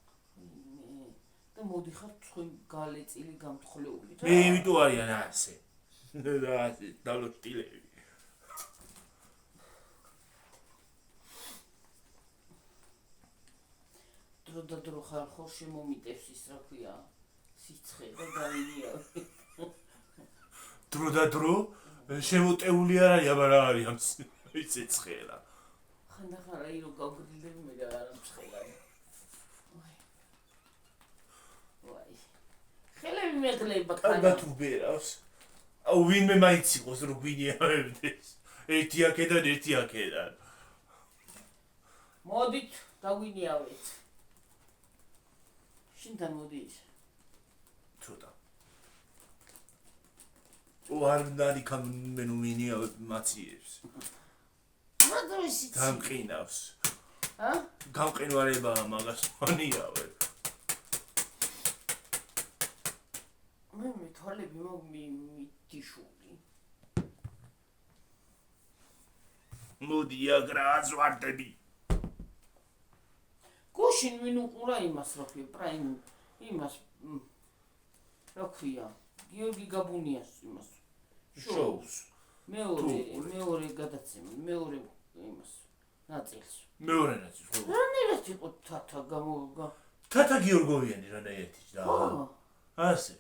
და მოდიხარ თქვენ გალეწილი გამთხოვლეული რა. მე იმიტომ არიან ასე. რა დალოტილები. დრო ხარ ხო შემომიტევს ის რა ქვია. სიცხე და გაინიავი. დრო შემოტეული არ არის, აბა რა არის ამ სიცხელა. ხანდახან აი რო გავგრძელები მე რა არ მცხელა. ვაი. ხელები მეგლება კანა. კარგად უბერავს. აუ ვინმე მაინც იყოს რო გვინიავებდეს. ერთი აქედან, ერთი აქედან. მოდით დაგვინიავეთ. შინთან მოდით. ცოტა. არ ნარიქამ მე ნუ მინიავებ მაციებს. რა დროის იცი? დამყინავს. ჰა? გამყინვარებაა მაგას მონიავებ. მე თვალები მიდიშული. მოდი აგრა აზვარდები. გუშინ ვინ უყურა იმას რა ქვია, პრაიმ იმას რა ქვია, გიორგი გაბუნიას იმას. შოუს. მეორე გადაცემა, მეორე იმას ნაწილს. მეორე ნაწილს ხო? რანაირად იყო თათა გამოგა? თათა გიორგოვიანი რანაირად რა. ხო. ასე.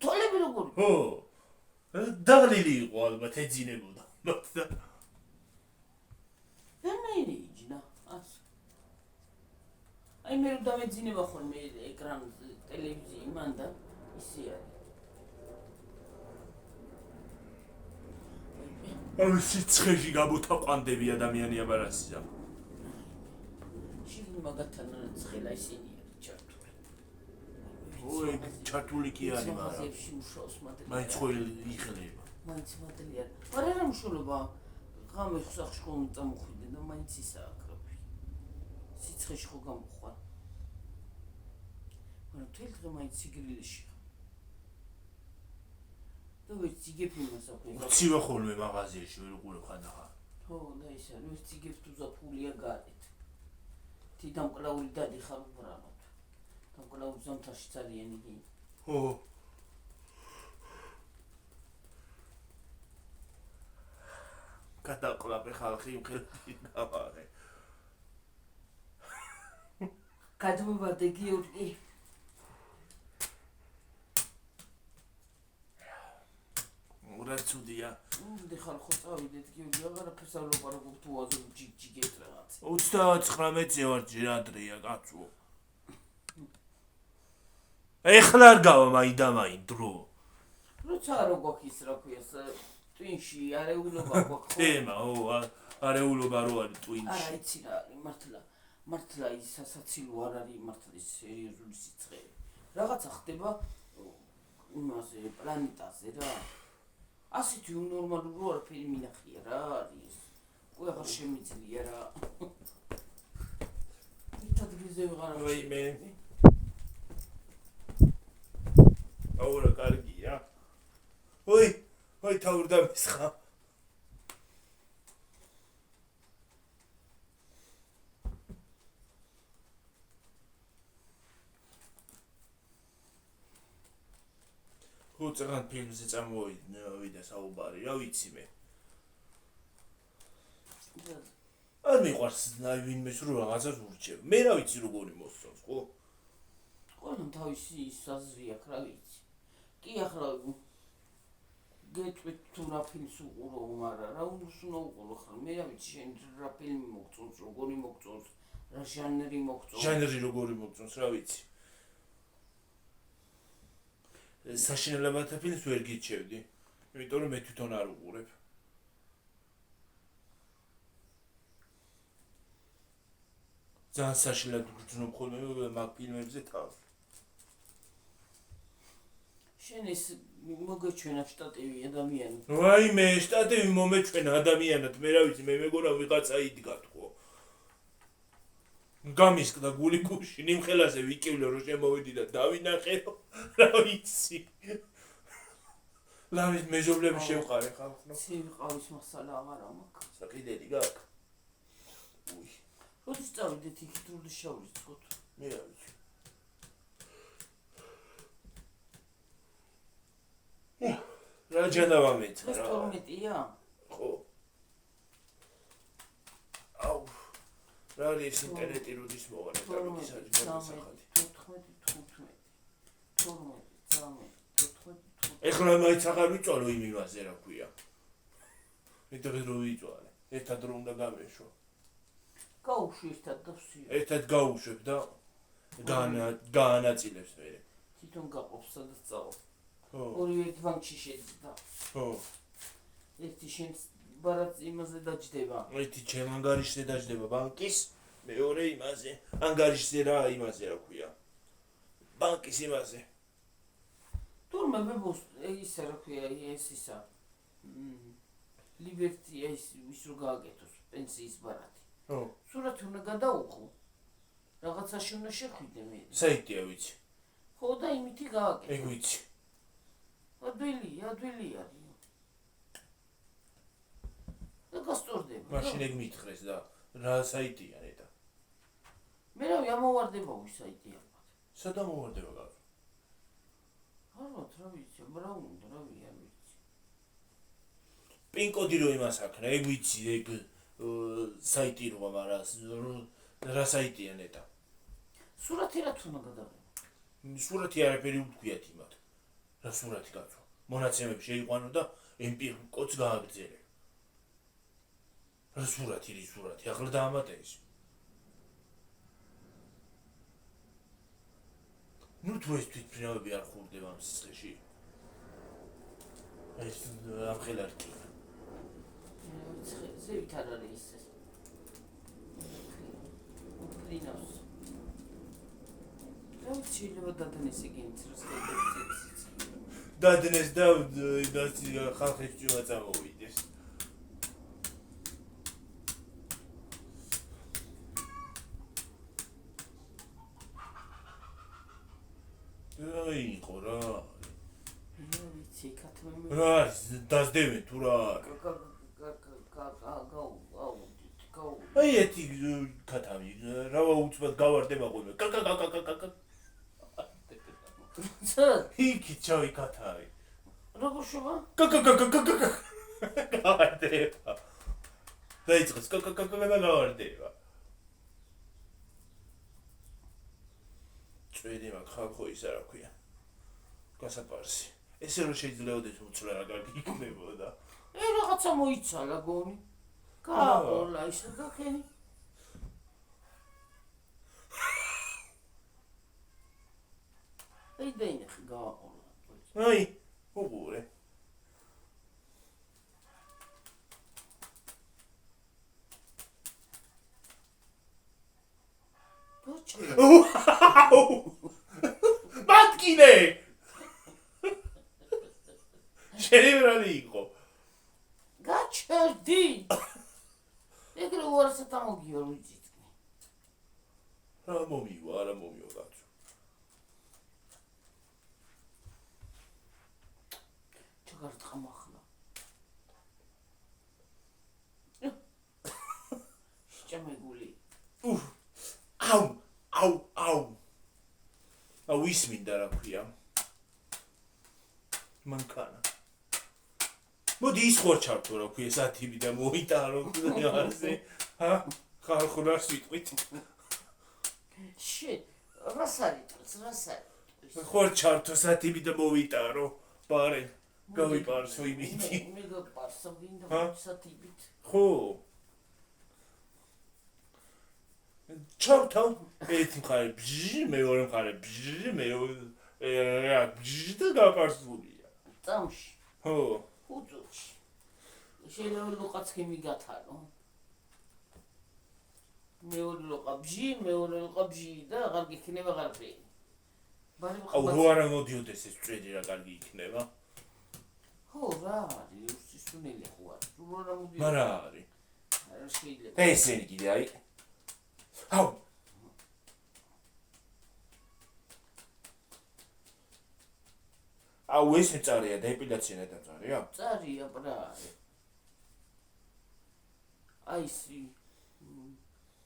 თოლები როგორი? ხო. დაღლილი იყო ალბათ ეძინებოდა. და რანაირი იჯნა? ასე. აი მე რომ დამეძინება ხოლმე ეკრანზე ტელევიზიი მან და ისე არის. ამ სიცხეში გამოთაყვანდები ადამიანი აბარასია. შიგნ მაგათთან ცხელა ისინი არის ჩართული. ой, ჩართული კი არის, მაგრამ მაღაზიებში მუშაობს მადლი. მაინც ხოლმე იხელება. მაინც მადლი არის. მაგრამ რა მშულობა? ღამე ხსახში ხომ წამოხვიდე და მაინც ისაა კროფი. სიცხეში ხო გამოხვალ. მაგრამ თელ დღე მაინც სიგრილეში. და ვერც იგებ იმას აქვს. ცივა ხოლმე მაღაზიაში ვერ უყურებ ხანდახან. ხო, და ის არის, ვერც იგებ თუ ზაფხულია გარეთ. თი დამკლავური დადიხარ უბრალოდ. დამკლავური ზამთარში ძალიან იგი. ხო. გადაყლაპე ხალხი იმხელში გავარე. გადმოვადე გიორგი. რა ცუდია. დიხარ ხო წავიდეთ გიორგი, აღარაფერს არ ვიყარ როგორ თუ აზრ ჯიგჯიგეთ რაღაც. 39-ზე ვარ ჯერადრია კაცო. ეხლა არ გავა მაინდამაინ დრო. როცა არ გვაქვს ის რა ქვია, ტვინში არეულობა გვაქვს. თემა, არეულობა რო არის არა ტვინში. იცი რა არის, მართლა ის სასაცილო არ არის, მართლა ის სერიოზული სიცხე. რაღაცა ხდება იმაზე პლანეტაზე რა. ასეთი უნორმალური არაფერი მინახია რა არის. Ой, აღარ შემიძლია რა. ერთ ადგილზე ვიღარ ვაიმე. აურა კარგია. ой, თავრდა მისხა. უცღან ფილმზე წამოვიდა საუბარი, რა ვიცი მე. არ მიყვარს ვინმეს რო რაღაცას ურჩევ. მე რა ვიცი როგორი მოსწონს, ხო? ყველამ თავისი საზრი აქვს, რა ვიცი. კი ახლა გეტყვით თუ რა ფილმს უყურო, მაგრამ რა უნდა უყურო ხარ? მე რა ვიცი შენ რა ფილმი მოგწონს, როგორი მოგწონს, რა ჟანრი მოგწონს. ჟანრი როგორი მოგწონს, რა ვიცი. საშინელებათა ფილმს ვერ გიჩევდი, იმიტომ რომ მე თვითონ არ უყურებ. ძალიან საშინელად ვგრძნობ ხოლმე მაგ ფილმებზე თავს. შენ ეს მოგეჩვენა შტატივი ადამიანი. ვაიმე, შტატივი მომეჩვენა ადამიანად, მე რა ვიცი, მე მეგონა ვიღაცა იდგა თქო. გამისკდა გული გუში, ნიმხელაზე ვიკივლე რომ შემოვიდი და დავინახე, რა ვიცი. ლავის მეჟოვლები შევყარე ხალხო. ცივი ყავის მასალა აღარ მაქვს. საკიდელი გაქვს. უი, როდის წავიდეთ იქით როდის შევრიცხოთ? მე რა ვიცი. რა ჯანავა მეცა ეს რა. 12-ია? ხო. აუ. რა არის ინტერნეტი როდის მოყარა და როდის არის მოსახადი. 12 ეხლა მაინც აღარ ვიწვალო იმ იმაზე რა ქვია. მეტყვი რო ვიწვალე. ერთად რომ უნდა გამეშო. გაუშვი ერთად და ვსიო. ერთად გაუშვებ და გაანაწილებს მე. თვითონ გაყოფს სადაც წავალ. ხო. ორივე ერთ ბანკში შეძდა. ხო. ერთი შენს ბარათს იმაზე დაჯდება. ერთი ჩემ ანგარიშზე დაჯდება ბანკის, მეორე იმაზე. ანგარიშზე რა იმაზე რა ქვია. ბანკის იმაზე. თურმე ბებოს ისა რა ქვია ეს ისა. ლიბერტი ეს ის რო გააკეთოს პენსიის ბარათი. ხო. სურათი უნდა გადაუხო. რაღაცაში უნდა შეხვიდე მე. საიტია ვიცი. ხო და იმითი გააკეთე. ეგ ვიცი. ადვილი არის. და გასწორდება. მაშინ ეგ მითხრეს და რა საიტია ნეტა. მე რავი ამოვარდება ის საიტი ალბათ. სადა მოვარდება გაქვს. ალბათ რა ვიცი, რა უნდა რა ვიცი. პინ კოდი რო იმას აქნა, ეგ ვიცი, ეგ საიტი როა, მაგრამ რა საიტია ნეტა. სურათი რა თუნა გადაღება. სურათი არაფერი უთქვიათ იმათ. რა სურათი გაწვა. მონაცემები შეიყვანო და MP კოდს გააგრძელე. რა სურათი, ახლა დაამატე ის. ნუ თუ ეს თვითმფრინავები არ ხურდება ამ სისხლში. ეს ამ ხელარკი. ზევით არ არის ეს. ფრინავს. რა შეიძლება დადნეს ეგენიც როს გადაგწევს. დადნეს და ხალხის ჭუმა წამოვიდეს. იყო რა. რა ვიცი, ქათმე. რა დაძდევენ თუ რა არის? აი ეთი ქათავი რავა უცბად გავარდება ხოლმე. იქით ჩავი ქათავი. როგორ შევა? გავარდება. დაიწყეს გავარდება. ჭველი მაგ ხალხო ისა რა ქვია. გასაპარსი. ესე რომ შეიძლებაოდეს უცლა რა კარგი იქნებოდა. რაღაცა მოიცალა გონი. გააყოლა ისე გახენი. აი დაინახე გააყოლა. აი, უყურე. მატკინე! შეიძლება იყო. გაჩერდი! უარასად ამოგიო რუიცით. რა მომივა კაცო. ჩაგარ ტყამახლა. შეჭამეგული. აუ ისმინდა რა ქვია. მანქანა. მოდი ის ხوار ჩართო რა ქვია სათიბი და მოიტარო ასე. ხალხურა სიტყვით. რასარიტყვით. ხوار ჩართო სათიბი და მოიტარო. პარე. გავიპარსო იმითი. მე გაპარსო ვინდა სათიბით. ხო. ჩავთავ ერთი მხარე ბჟი მეორე მხარე ბჟი ბჟი და გაპარსულია. წამში. ხო. უძუში. შეიძლება ლოყაც მიგათარო. მეორე ლოყა ბჟი და აღარ გიქნება ღარფი. აუ რო არა მოდიოდეს ეს წვედი რა კარგი იქნება. ხო რა არის სისუნელი ხო არის. რო არა მოდიოდეს. მარა არის. არა შეიძლება. ესენი კიდე აი. აუ ეს წარია დეპილაცია და წარია. წარია ბრა. აი სი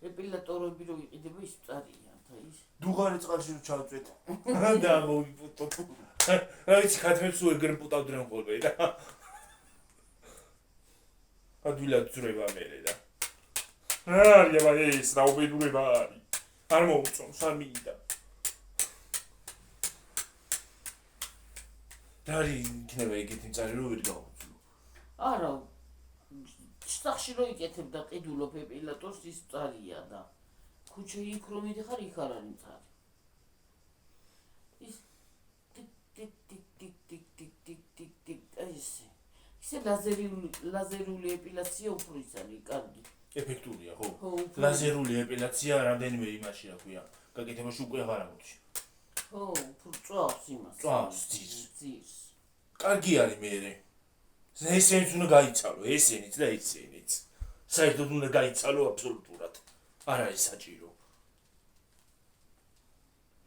ეპილატორები რო იყიდება ის წარია და ის დუღარი წყალში რო ჩავწვეთ. და მოვიპუტო. რა ვიცი ხათმებს უეგრენ პუტავდნენ ხოლმე და. ადვილად ძრება მერე და. არია ეს რა უბედურება არის. არ მოუწონს არ მინდა. დარი იქნება ეგეთი წარი რო ვერ გავუძლო. არა სახში რო იკეთებდა ყიდულობ ეპილატორს ის წარია და ქუჩა იქ რომ მიდიხარ იქ არ არის წარი. ის ტიკ ისე ლაზერული ეპილაცია უფრო ის არის კარგი. ეფექტურია ხო? ლაზერული ეპილაცია რამდენიმე იმაში რა ქვია. გაკეთებაში უკვე აღარ ამოდის. ხო, უფრო წვავს იმას. წვავს ძირს. კარგი არის მეერე. ესენიც უნდა გაიცალო, ესენიც და ესენიც. საერთოდ უნდა გაიცალო აბსოლუტურად. არ არის საჭირო.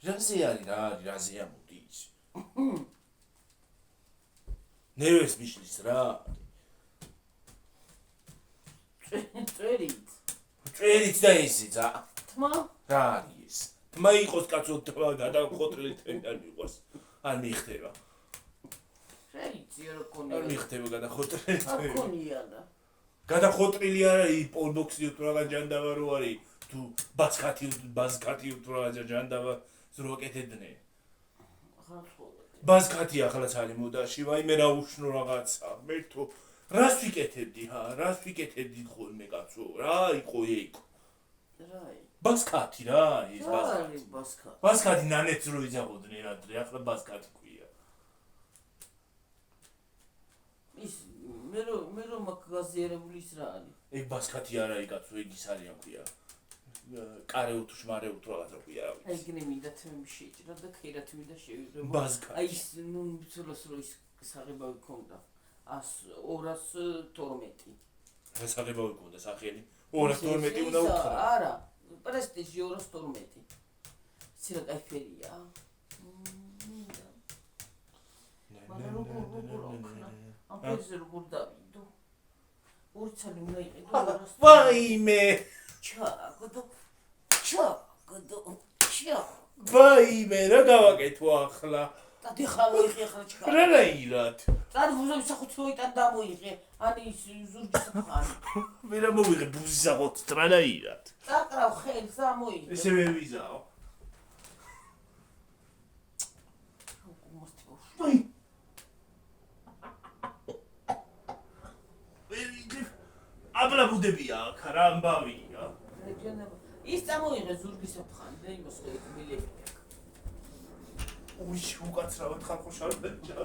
რაზე არის რა არის, რაზე ამოდის. ნერვებს მიშლის რა. წერით და ესეც თმა რა არის ეს? თმა იყოს კაცო თმა გადახოტრილი თემიდან მიყვარს. არ მიხდება. შეიძლება რა კონია. არ მიხდება გადახოტრილი თემი. არ კონია და. გადახოტრილი არის პოლბოქსი თუ რაღაც ჯანდავა რო არის თუ ბაზკათი თუ რაღაც ჯანდავა რო აკეთებდნენ. ბაზკათი ახალაც არის მოდაში, ვაიმე რა უშნო რაღაცა. მე თო რას ვიკეთებდი რას ვიკეთებდი ხოლმე კაცო რა იყო ეგ რა ის ბასკათი რა ის ბასკათი ნანეც რო იძახოდნენ ადრე ახლა ბასკათი ქვია ის მე რომ აქ გაზიარებული ის რა არის ეგ ბასკათი არა იქ კაცო ეგ ის არის ქვია კარეუ თუ შმარეუ თუ რაღაცა ქვია აი გნე მინდა თემი შეჭრა და ქერათ მინდა შევიდრე ბასკათი აი ის ნუ მიცულოს რო ის საღებავი ქონდა 212 საღებავი ქონდა სახელი 212 უნდა უთხრა არა პრესტიჟი 212 ცირა კაიფერია მაგრამ როგორ ამ პრეზზე როგორ დავიდო ორი ცალი უნდა იყიდო ვაიმე ჩაგდო ვაიმე რა გავაკეთო ახლა და დიხავი ახლა ჩქარა რა რაირად წარი ბუზების სახუთ მოიტან დამოიღე ანი ზურგის ხანი მე რა მოვიღე ბუზის სახუთ რა რაირად წაკრავ ხელს ამოიღე ესე მე ვიზაო ვაი აბლა ბუდებია აქ რა ამბავია ის წამოიღე ზურგის ხანი და იმას მილები უში უკაცრავად ხალხო შარბეჭა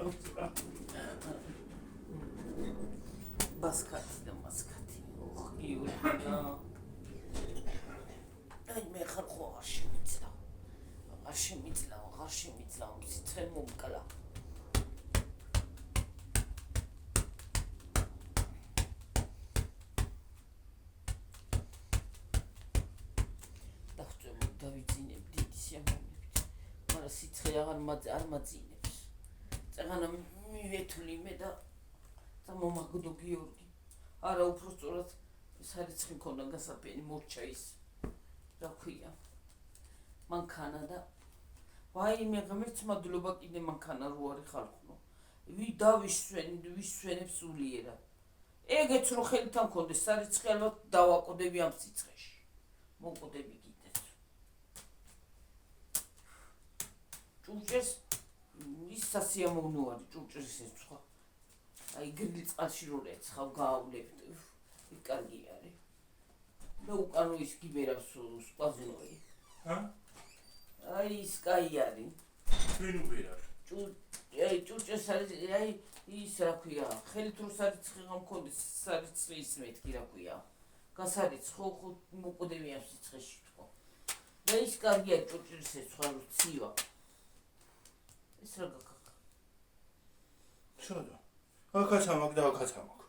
ბასკათი და მასკათი ოხ გიურია აი მე ხალხო აღარ შემიძლა ციცე მომკლა წემოვნებით. მაგრამ სიცხე არ მაძინებს. წეღანა მივეთვლი მე და მომაგდო გიორგი. არა უბრალოდ ეს არიცხი მქონდა გასაფენი მორჩა ის. რა ქვია? მანქანა და ვაიმე ღმერთს მადლობა კიდე მანქანა რო არის ხალხო. ვისვენებ სულიერად. ეგეც რო ხელთან მქონდეს სარიცხი ალბათ დავაყოდები ამ სიცხეში. მოვყოდები კიდეც. ჭურჭელს ის სასიამოვნო არის ჭურჭელს ეცხვა. აი გრილი წყალში რო ეცხავ გაავლებ. იქ კარგი არის. და უკან ის გიბერავს სპაზნოი. აი ის კაი არის. ვინ უბერავს? ჭურჭელს არის აი ის რა ქვია, ხელით რო სარიცხი გამქონდეს სარიცხი ის მეთქი რა ქვია. გასარიცხო ხო მოყდები ამ სიცხეში თქო. და ის კარგია ჭურჭელს ეცხვა რო ცივა. ეს რა გაკაკა. შოდა. აკაც ამაკ და აკაც ამაკ.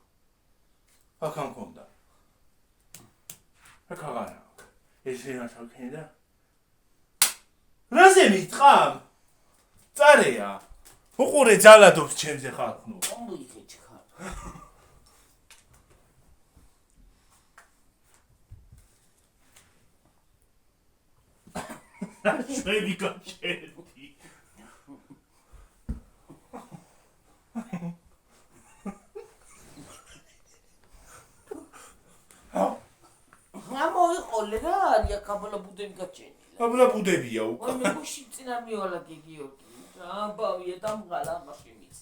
აკ ამ კონდა. აკაგანა. ესე ნახავ და რაზე მიტყამ? წარეა. უყურე ძალადობს ჩემზე ხალხო. მომიგეჭ ხარ. შვენი გაჩერდი. ამოიყოლე რა არის კაბლა ბუდები გაჩენილი. აბლა ბუდებია უკან. მე გუში წინამივალა გიგიორგი. ამბავია დამღალა ამაში მის.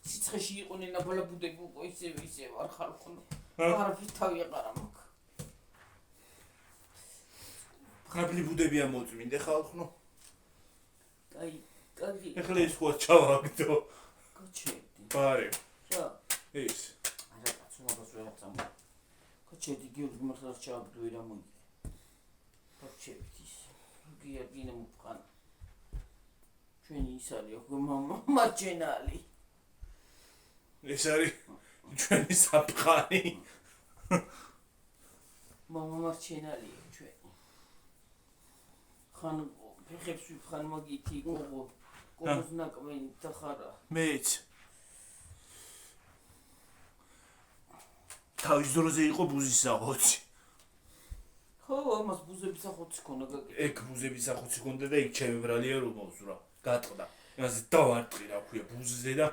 სიცხეში იყვნენ აბლა ბუდები უკვე ისე არ ხალხო. არაფერ თავი აღარ მაქვს. ხაბლი ბუდებია მოწმინდე ხალხო. აი, კარგი. ეხლა ის ხო ჩავაგდო. გაჩერდი. ბარე. რა? ის. არა, ცნობას ვერ აღწამდა. გაჩერდი გიორგი მართლა ჩავაგდო რა მოიგე. გაჩერდი. გიორგი ნემუქან. ჩვენი ის არის ხო მამა მარჯენალი. ეს არის ჩვენი საფხარი. მამა მარჯენალი ჩვენი. ხან ფეხებს ვიფხან მაგითი გოგოს ნაკმენი და ხარა. მეც. თავის დროზე იყო ბუზის სახოცი. ხო, ამას ბუზების სახოცი ქონა გაკეთე. ეგ ბუზების სახოცი ქონდა და იქ ჩემი ბრალია რომ მოვსურა. გატყდა. იმაზე დავარტყი რა ქვია ბუზზე და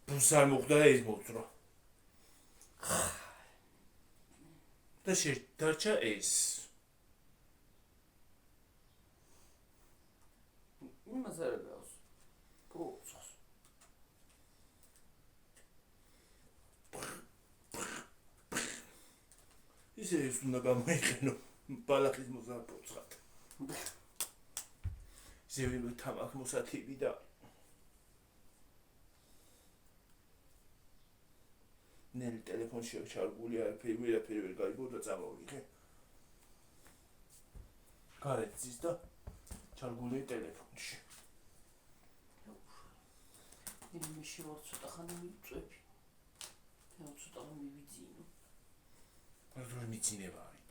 ბუზს არ მოხდა და ის მოვსურა. და შედარჩა ეს. იმას არ გავს. პროცეს. ისე ის უნდა გამოიყენო ბალახის მოზარდოცხად. ზევი თამაქ მოსათიბი და ნელი ტელეფონში ჩარგული არაფერი ვერ გაიგო და წამოვიღე. გარეთ ზის და ჩარგული ტელეფონში. იმი შევარ ცოტა ხანი მიწვევი. მე ცოტა მივიძინო. რა მიცინება არის?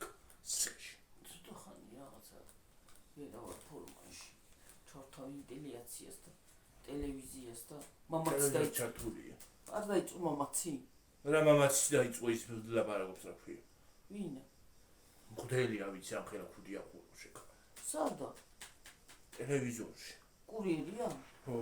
სეში. ცოტა ხანი რაღაცა ვერავარ ფორმაში. ჩართავ ინტელიაციას და ტელევიზიას და მამაც ჩართულია. არ დაიწყო მამაცი? რა მამაცი დაიწყო ის ლაპარაკობს რა ქვია. ვინ? მღვდელია ვიცი ამ ხელა ქუდია ხურში. სადა? ტელევიზორში. კურიერია? ხო.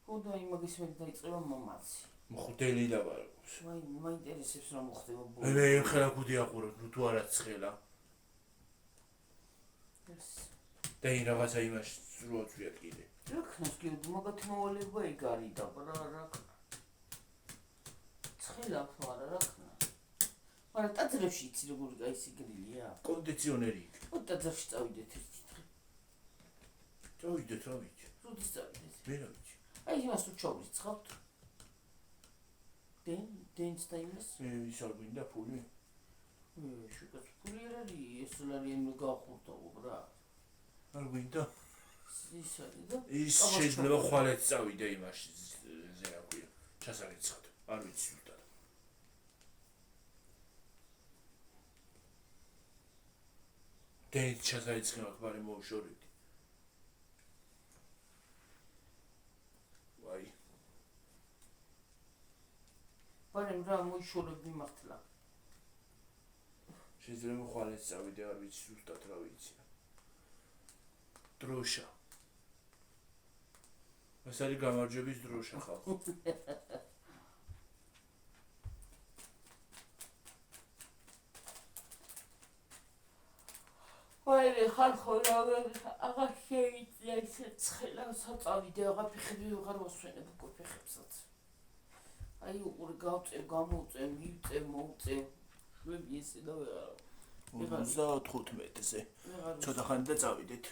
ხო და იმაგის მე დაიწყება მამაცი. მღვდელი ლაპარაკობს. ვაი, მაინტერესებს რა მოხდება ბოლოს. მე იმ ხელა ქუდია ხურობ, თუ არა ცხელა. და ის რაღაცა იმაში სრულწვიად კიდე. რა ქნას გიორგი, მაგათი მოვალეობა ეგ არის და რა ქნა. ცხელა ფარა რა ქნა. მაგრამ ტაძრებში იცი როგორ გაისი გრილია? კონდიციონერი. ო ტაძრში წავიდეთ ერთი დღე. წავიდეთ რა ვიცი. როდის წავიდეთ? მე რა ვიცი. აი იმას თუ ჩავრიცხავთ. დენს და იმას? ის არ გვინდა ფული. შუქაც ფული არ არის, ეს ლარიანი მოგახურდა უბრა. არ გვინდა. ის არის და ის შეიძლება ხვალეთ წავიდე იმაში ზე რა ქვია. ჩასარიცხად. არ ვიცი ზუსტად. დენს ჩასარიცხე მაგ ბარე მოვშორებდი. ბარემ რა მოიშორებდი მართლა. შეიძლება ხვალეს წავიდე, არ ვიცი ზუსტად რა ვიცი. დროშა. ეს არის გამარჯვების დროშა ხალხო. ვაი ხალხო რა აღარ შეიძლება ისე ცხელა საწავიდე აღაფიხები ვეღარ მოსვენებ უკვე ფეხებსაც. აი უყურე გავწევ, გამოვწევ, მივწევ, მოვწევ. შვები ესე და ვეღარ. 55-ზე. ცოტა ხანი და წავიდეთ.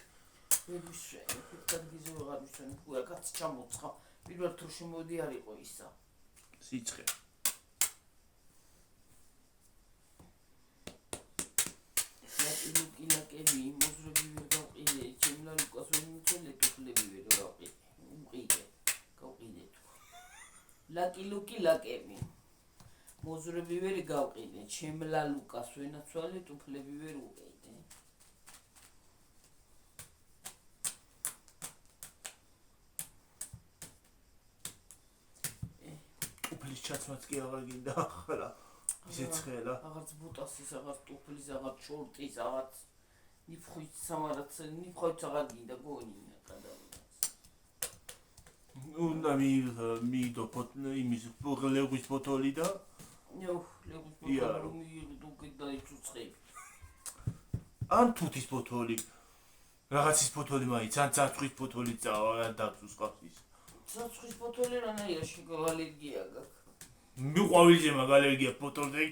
ვერ ვისვენებ, ფიქრობდი ვეღარ ვისვენებ, უაკაც ჩამოწყა. პირველ თუ შემოდი არ იყო ისა. სიცხე. ლაკები, მოზრები ვერ გავყიდე, ჩემლა ლუკას ვერ მიცელე, ტუფლები ვერ გავყიდე. უმყიდე, გავყიდე თუ. ლაკები. მოზრები ვერ გავყიდე, ჩემლა ლუკას ვენაცვალე, ტუფლები ვერ უყიდე. ტუფლის ჩაცმაც კი აღარ გინდა ახლა. ისე ცხელა. აღარც ბუტასის, აღარც ტუფლის, აღარც შორტის, აღარც ნიფხვით სამარაც, ნიფხვით აღარ გინდა გონინა გადავიდა. უნდა მიდო იმის ლეგვის ბოთოლი და ლეგვის ბოთოლი მიიღო და დაიწუცხები. ან თუთის ბოთოლი. რაღაცის ბოთოლი მაიც, ან ცაცხვის ბოთოლი წავა, ან დაწუს ყავს. ცაცხვის ბოთოლი რანაირა შეგა ალერგია გაქვს. მიყვავილზე მაგ ალერგია ბოთოლზე.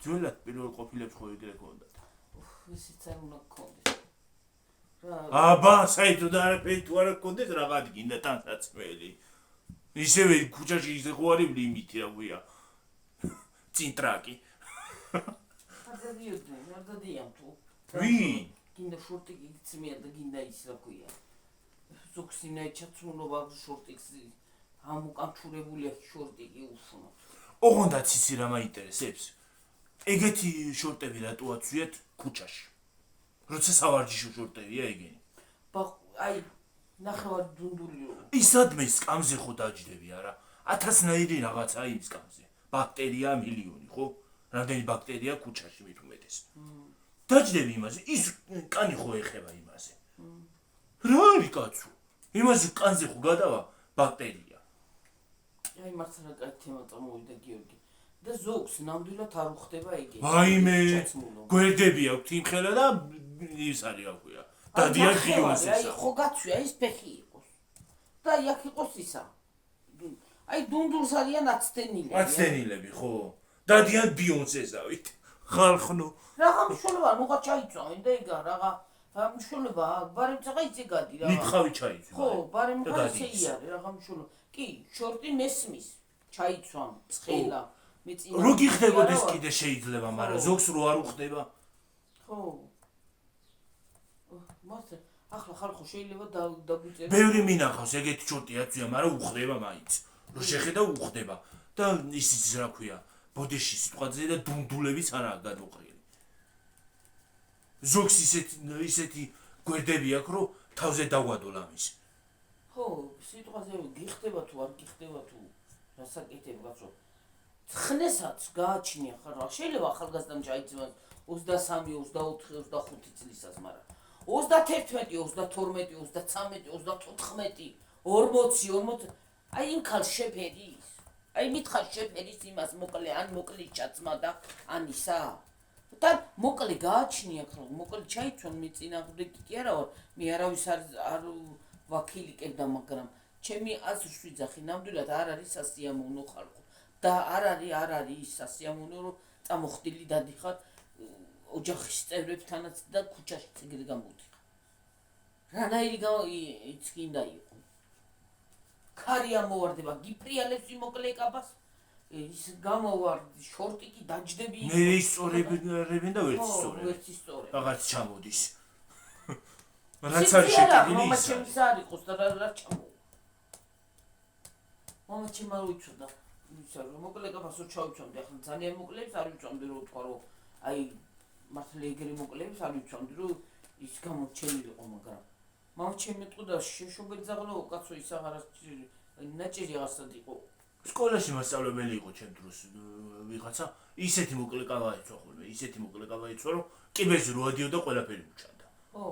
ძველად პირველ ყოფილებს ხო ეგრე გქონდათ. ისიც არ უნდა გქონდეს. აბა, საერთოდ და არაფერი თუ არ გქონდეს რაღაც გინდა თანსაცმელი. ისევე ქუჩაში ისე ხო არის ლიმიტი რა გვია. წინ ტრაკი. არ დადიან თუ. ვინ? გინდა შორტი გიცმია და გინდა ის რა ქვია. ზოქსინა ჩაცუნობა შორტიქს ამუკანჩურებულია შორტი კი უშუნა. ოღონდაც ისი რა მაინტერესებს? ეგეთი შორტები რატო აცვიათ ქუჩაში? როცა სავარჯიშო შორტებია ეგენი. აი ნახევარ დუნდულიო. ისადმე სკამზე ხო დაჯდები არა? 1000-ნაირი რაღაცა იმ სკამზე. ბაქტერია მილიონი ხო? რამდენი ბაქტერია ქუჩაში მით უმეტეს. დაჯდები იმაზე, ის კანი ხო ეხება იმაზე. რა არის კაცო? იმაზე კანზე ხო გადავა ბაქტერია. აი მართლა კაი თემა წამოვიდა გიორგი. და ზოგს ნამდვილად არ უხდება ეგეთი. ვაიმე, გვერდები აქვთ იმხელა და ის არის რა ქვია. დადიან ბიონსესა. აი ხო გაცვია ის ფეხი იყოს. და აქ იყოს ისა. აი დუნდულს არიან აცდენილები. აცდენილები ხო? დადიან ბიონსესავით. ხალხნო. რაღა მშულება, ნუღა ჩაიწვავენ და იგა რაღა მშულება, ბარემ წაღა იცე გადი რა. ნიფხავი ჩაიწვა. ხო, ბარემ ხალხი იარე რაღა მშულება. კი, შორტი მესმის. ჩაიწვან, ცხელა. რო გიხდებოდეს კიდე შეიძლება, მაგრამ ზოგს რო არ უხდება. ხო. მართლა, ახლა ხალხო შეიძლება დაგვიწერო. ბევრი მინახავს ეგეთი შორტი აცვია, მაგრამ უხდება მაინც. რო შეხედა უხდება და ისიც რა ქვია, ბოდიში სიტყვაზე და დუნდულებიც არაა გადმოყრილი. ზოგს ისეთი გვერდები აქვს, რომ თავზე დაგვადოლ ამის. ხო, სიტყვაზე გიხდება თუ არ გიხდება თუ რასაკეთებ კაცო. ცხნესაც გააჩნია ხარ, შეიძლება ახალგაზრდამ ჩაიძინოს 23, 24, 25 წლისას, მაგრამ 31, 32, 33, 34, 40, აი იმ ხალ შეფერის. აი მითხარ შეფერის იმას მოკლე ან მოკლე ჩაცმა და ან ისა. და მოკლე გააჩნია ხო, მოკლე ჩაიცვან მეწინააღმდეგი კი არა ვარ, მე არავის არ ვაქილიკებდა, მაგრამ ჩემი აზრს ვიძახი, ნამდვილად არ არის სასიამოვნო ხალხო. და არ არის სასიამოვნო რომ წამოხდილი დადიხარ ოჯახის წევრებთანაც და ქუჩაში წიგრი გამოდიხარ. რანაირი იცკინდა იყო. ქარი ამოვარდება, გიფრიალებს იმოკლე კაბას. ის გამოვარდი, შორტი კი დაჯდები. მე ისწორებენ და ვერც ისწორებ. ვერც ისწორებ. რაღაც ჩამოდის. რაც არის შეკიდილი მამა ის. ჩემს არ იყოს და რა ჩამო. მამა ჩემ არ უჩვდა. ისე რომ მოკლე კაბასო ჩავიცვამდი, ახლა ძალიან მოკლეებს არ ვიცვამდი რომ თქვა რომ აი მართლა ეგრე მოკლეებს არ ვიცვამდი რომ ის გამოჩენილიყო, მაგრამ მამჩემ მეტყოდა შეშობილი ზაღლო კაცო ის აღარა ნაჭირი აღარსად იყო. სკოლაში მასწავლებელი იყო ჩემ დროს ვიღაცა ისეთი მოკლე კავა იცვა ხოლმე ისეთი მოკლე კავა იცვა რომ კიბეზე რო ადიოდა ყველაფერი მუჩანდა ხო.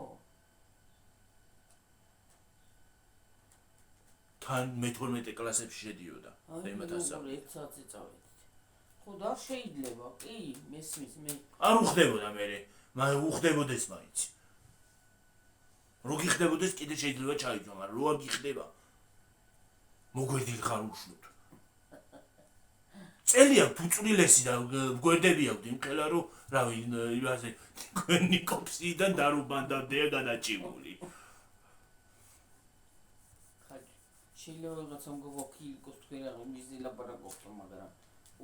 თან მე-12 კლასებში შედიოდა იმათ ასწავლე. ერთ საათზე წავედით. ხო და არ შეიძლება, კი, მესმის მე. არ უხდებოდა მე უხდებოდეს მაინც რო გიხდებოდეს კიდე შეიძლება ჩაიჯვა მაგრამ რო არ გიხდება მოგვერდილი ხარ უშნოდ წელია ფუწრილესი და გვერდები აქვს იმხელა რომ რავი იმაზე ნიკოპსიდან დარუბანდავდია გადაჭიმული შეიძლება რაღაცა მოგოქი იყოს თქვენ რა მიზი ლაპარაკობთ მაგრამ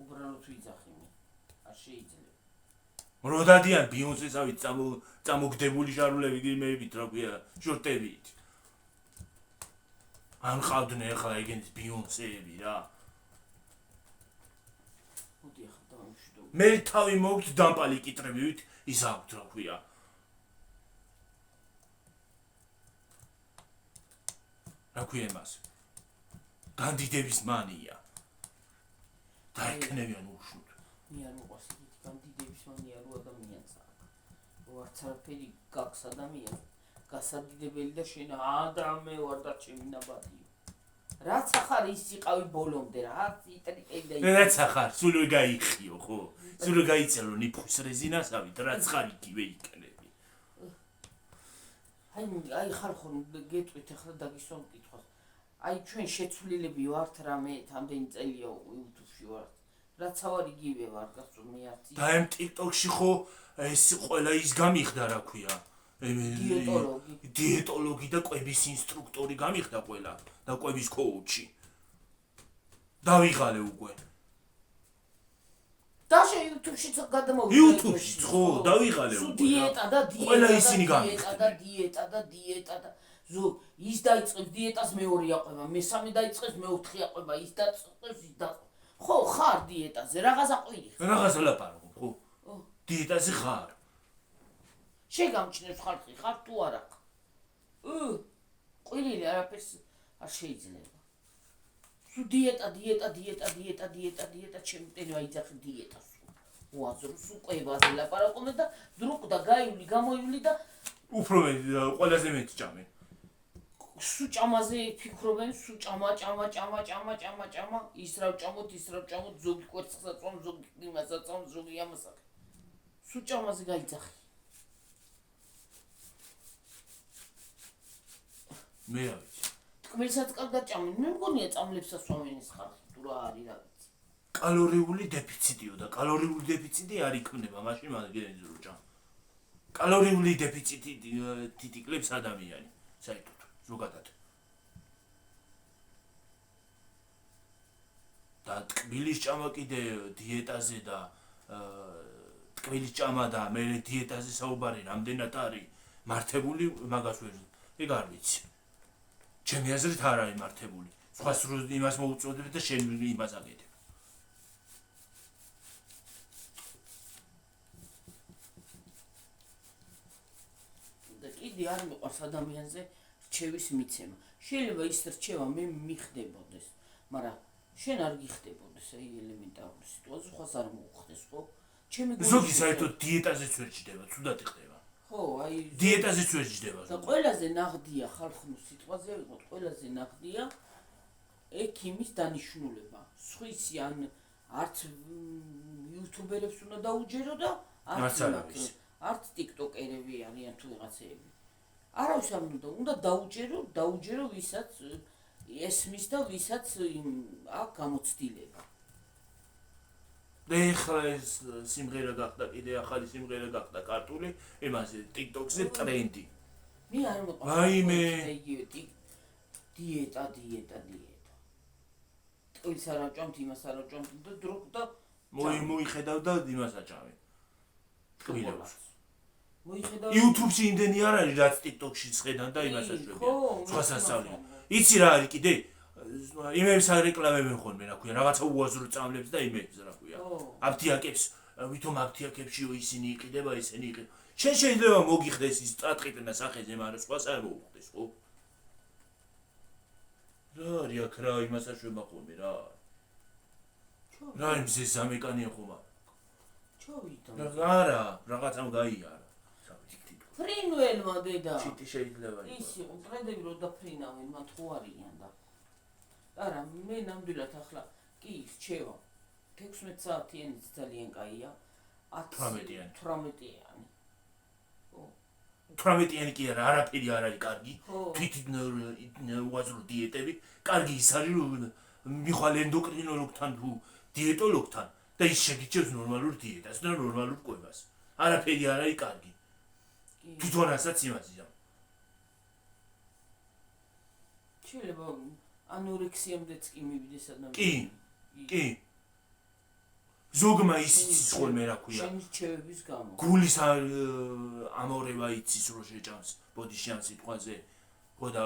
უბრალოდ ვიძახი მე არ შეიძლება რო დადიან ბიონსესავით წამოგდებული ჟარულები გიმეებით რა ქვია შორტებით ან ყავდნენ ახლა ეგენს ბიონსეები რა მოდი ახლა დავიმშვიდო მე თავი მოგთ დამპალი კიტრებივით ის აქვთ რა ქვია რა ქვია მას განდიდების მანია დაეკნევიან უშნოდ მე არ მოყვარს იგი განდიდების მანია რო ადამიანს აქვს რო არც არაფერი გაქვს ადამიანს გასადიდებელი და შენ ადამე ვარ და ჩემი ნაბადიო რაც ახარ ის იყავი ბოლომდე რაც იტრიკები და რაც ახარ სულ გაიხიო ხო სულ გაიწელო ნიფხვის რეზინასავით რაც ხარ იგივე იქნები აი ხალხო გეტყვით ახლა დაგისვამ კითხვას აი ჩვენ შეცვლილები ვართ რამე თამდენი წელია YouTube-ში ვართ რაც ავარ იგივე ვარ გასწო მე არც და ამ TikTok-ში ხო ეს ყველა ის გამიხდა რა ქვია დიეტოლოგი და კვების ინსტრუქტორი გამიხდა ყველა და კვების კოუჩი დავიღალე უკვე დაშე YouTube-შიც გადამოვიდა YouTube-შიც ხო დავიღალე უკვე დიეტა და ყველა ისინი გამიხდნენ დიეტა და ზო ის დაიწყებს დიეტას მეორე აყვება მესამე დაიწყებს მეოთხე აყვება ის დაწყებს ის და ხო ხარ დიეტაზე რაღაცა ყვირი რაღაცა ლაპარაკობ ხო დიეტაზე ხარ შეგამჩნევს ხალხი ხარ თუ არა ყვირილი არაფერს არ შეიძლება სუ დიეტა ჩემი ტენი აიძახი დიეტას უაზროს უყვებაზე ლაპარაკობენ და დრუკ და გაივლი გამოივლი და უფრო ყველაზე მეტი ჭამენ სუ ჭამაზე ფიქრობენ სუ ჭამა ის რა ჭამოთ ზოგი კვერცხს აწვამ ზოგი იმას აწვამ ზოგი ამას აკეთებ სუ ჭამაზე გაიძახი მე რა ვიცი ტკბილსაც კარგად ჭამენ მე მგონია წამლებსაც სვამენ ეს ხალხი თუ რა არის რა ვიცი კალორიული დეფიციტიო და კალორიული დეფიციტი არ იქმნება მაშინ მაგერინს რო ჭამ კალორიული დეფიციტი თითიკლებს ადამიანი საერთოდ ზოგადად და ტკბილის ჭამა კიდე დიეტაზე და ტკბილის ჭამა და მე დიეტაზე საუბარი რამდენად არის მართებული მაგას ვერ ეგ არ ვიცი ჩემი აზრით არ არის მართებული სხვას რო იმას მოუწოდებ და შენ იმას აკეთებ და კიდე არ მიყვარს ადამიანზე რჩევის მიცემა შეიძლება ის რჩევა მე მიხდებოდეს მაგრამ შენ არ გიხდებოდეს აი ელემენტარული სიტუაცია ხას არ მოუხდეს ხო ჩემი ზოგი საერთოდ დიეტაზეც ვერ ჭდება თუდად ხდება ხო აი დიეტაზეც ვერ ჭდება და ყველაზე ნაღდია ხალხურ სიტყვაზე ვიყოთ ყველაზე ნაღდია ექიმის დანიშნულება სხვისი ან არც იუთუბერებს უნდა დაუჯერო და არც ტიკტოკერები არიან თუ ვიღაცეები არავის არ უნდა დაუჯერო ვისაც ესმის და ვისაც აქ გამოცდილება და ეხლა ეს სიმღერა გახდა კიდე ახალი სიმღერა გახდა ქართული იმაზე TikTok-ზე ტრენდი მე არ მოყვარს ვაიმე დიეტა ტყილს არ აჭამთ იმას არ აჭამთ და დროკ და მოიხედავ და იმას აჭამე ტყილებს მოიხედავ YouTube-ში იმდენი არ არის რაც TikTok-ში ხედან და იმას აჭრებიან სხვა სასწავლია იცი რა არის კიდე იმებს არეკლამებენ ხოლმე რა ქვია რაღაცა უაზრო წამლებს და იმებს რა ქვია აფთიაკებს ვითომ აფთიაკებშიო ისინი იყიდება ისინი იყიდება შენ შეიძლება მოგიხდეს ის წატყიტნა სახეზე, მაგრამ სხვას არ მოუხდეს, ხო? რა არის აქ რა იმას არ შემაყოლე რა? რა იმზე სამეკანია ხომა? ჩავიდა. არა, რაღაცამ გაიარა. სამეთქით. ფრინველმა დედა. ჩიტი შეიძლება იყოს. ის იყო ტრენდები რო დაფრინავენ, მათ ხო არიან და. არა, მე ნამდვილად ახლა კი რჩევა. 16 საათიანიც ძალიან კაია. 18-იანი. 18-იანი კი არა, არაფერი არ არის კარგი. თვითონ უაზრო დიეტები, კარგი ის არის რომ მიხვალ ენდოკრინოლოგთან თუ დიეტოლოგთან და ის შეგიჩევს ნორმალურ დიეტას და ნორმალურ კვებას. არაფერი არ არის კარგი. თვითონასაც იმაზია. შეიძლება ანორექსიამდეც კი მივიდეს ადამიანი. კი. ზოგმა იცის ხოლმე რა ქვია. შენი რჩევების გამო. გულის ამორება იცის რო შეჭამს ბოდიშიან სიტყვაზე. ხო და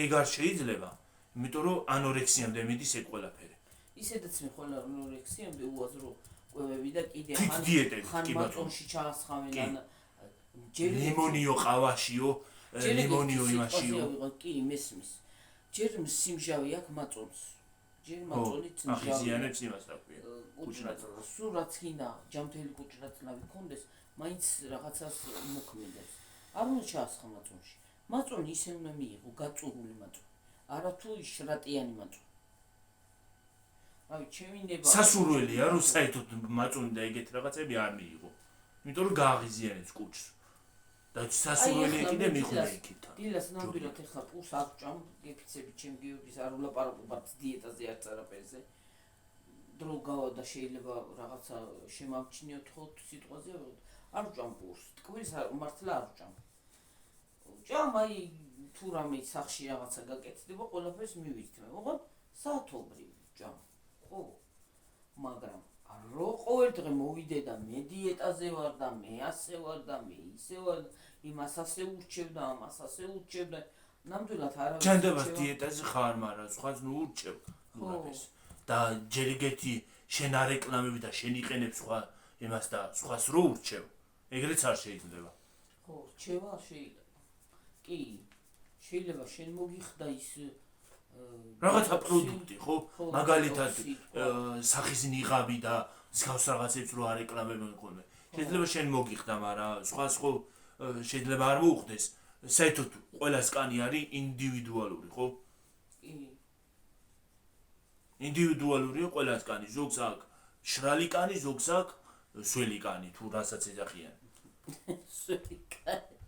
ეგ არ შეიძლება. იმიტომ რომ ანორექსიამდე მიდის ეგ ყველაფერი. ისედაც მე ხოლმე ანორექსიამდე უაზრო კვებები და კიდე დიეტები, კი ბატონო. მაწონში ჩაასხამენ ან ლიმონიო ყავაშიო, ლიმონიო იმაშიო. კი, მესმის. ჯერ სიმჟავე აქვს მაწონს. ჯერ მაწონით სიმჟავე. ახიზიანებს იმას რა ქვია. კუჭრაჭლა. სულ რაც გინდა, ჯამთელი კუჭრაჭლავი კონდეს, მაინც რაღაცას მოქმედებს. არ უნდა ჩაასხა მაწონში. მაწონი ისე უნდა მიიღო, გაწურული მაწონი. არა თუ შრატიანი მაწონი. აი, ჩემი ნება სასურველია რომ საერთოდ მაწონი და ეგეთ რაღაცები არ მიიღო. იმიტომ რომ გააღიზიანებს კუჭს. და სასურველია კიდე მიხვდა იქით. დილას ნამდვილად ეხლა პულს აღჭამ, გეფიცები ჩემ გიორგის არ ვლაპარაკობთ დიეტაზე არც არაფერზე. დრო გავა და შეიძლება რაღაცა შემავჩინიოთ ხო სიტყვაზე, არ ვჭამ პულს. ტკბილს მართლა არ ვჭამ. ჭამ აი თუ რამე სახში რაღაცა გაკეთდება, ყველაფერს მივიცდებ. ოღონდ საათობრივ ჭამ. ხო, მაგრამ რო ყოველ დღე მოვიდე და მე დიეტაზე ვარ და მე ასე ვარ და მე ისე ვარ, იმას ასე ურჩევ და ამას ასე ურჩევ და ნამდვილად არავის ჩანდება დიეტაზე ხარ, მაგრამ სხვას ნუ ურჩევ ყველაფერს. და ჯერ ეგეთი შენ არ რეკლამები და შენ იყენებ სხვა იმას და სხვას რო ურჩევ, ეგრეც არ შეიძლება. ხო, რჩევა არ შეიძლება. კი, შეიძლება შენ მოგიხდა ის რაღაცა პროდუქტი, ხო? მაგალითად სახის ნიღაბი და მსგავს რაღაცებს რო არეკლამებენ ხოლმე. შეიძლება შენ მოგიხდა, მაგრამ სხვას ხო შეიძლება არ მოუხდეს. საერთოდ ყველა სკანი არის ინდივიდუალური, ხო? კი. ინდივიდუალურია ყველა სკანი, ზოგს აქვს შრალი კანი, ზოგს აქვს სველი კანი, თუ რასაც ეძახიან. სველი კანი.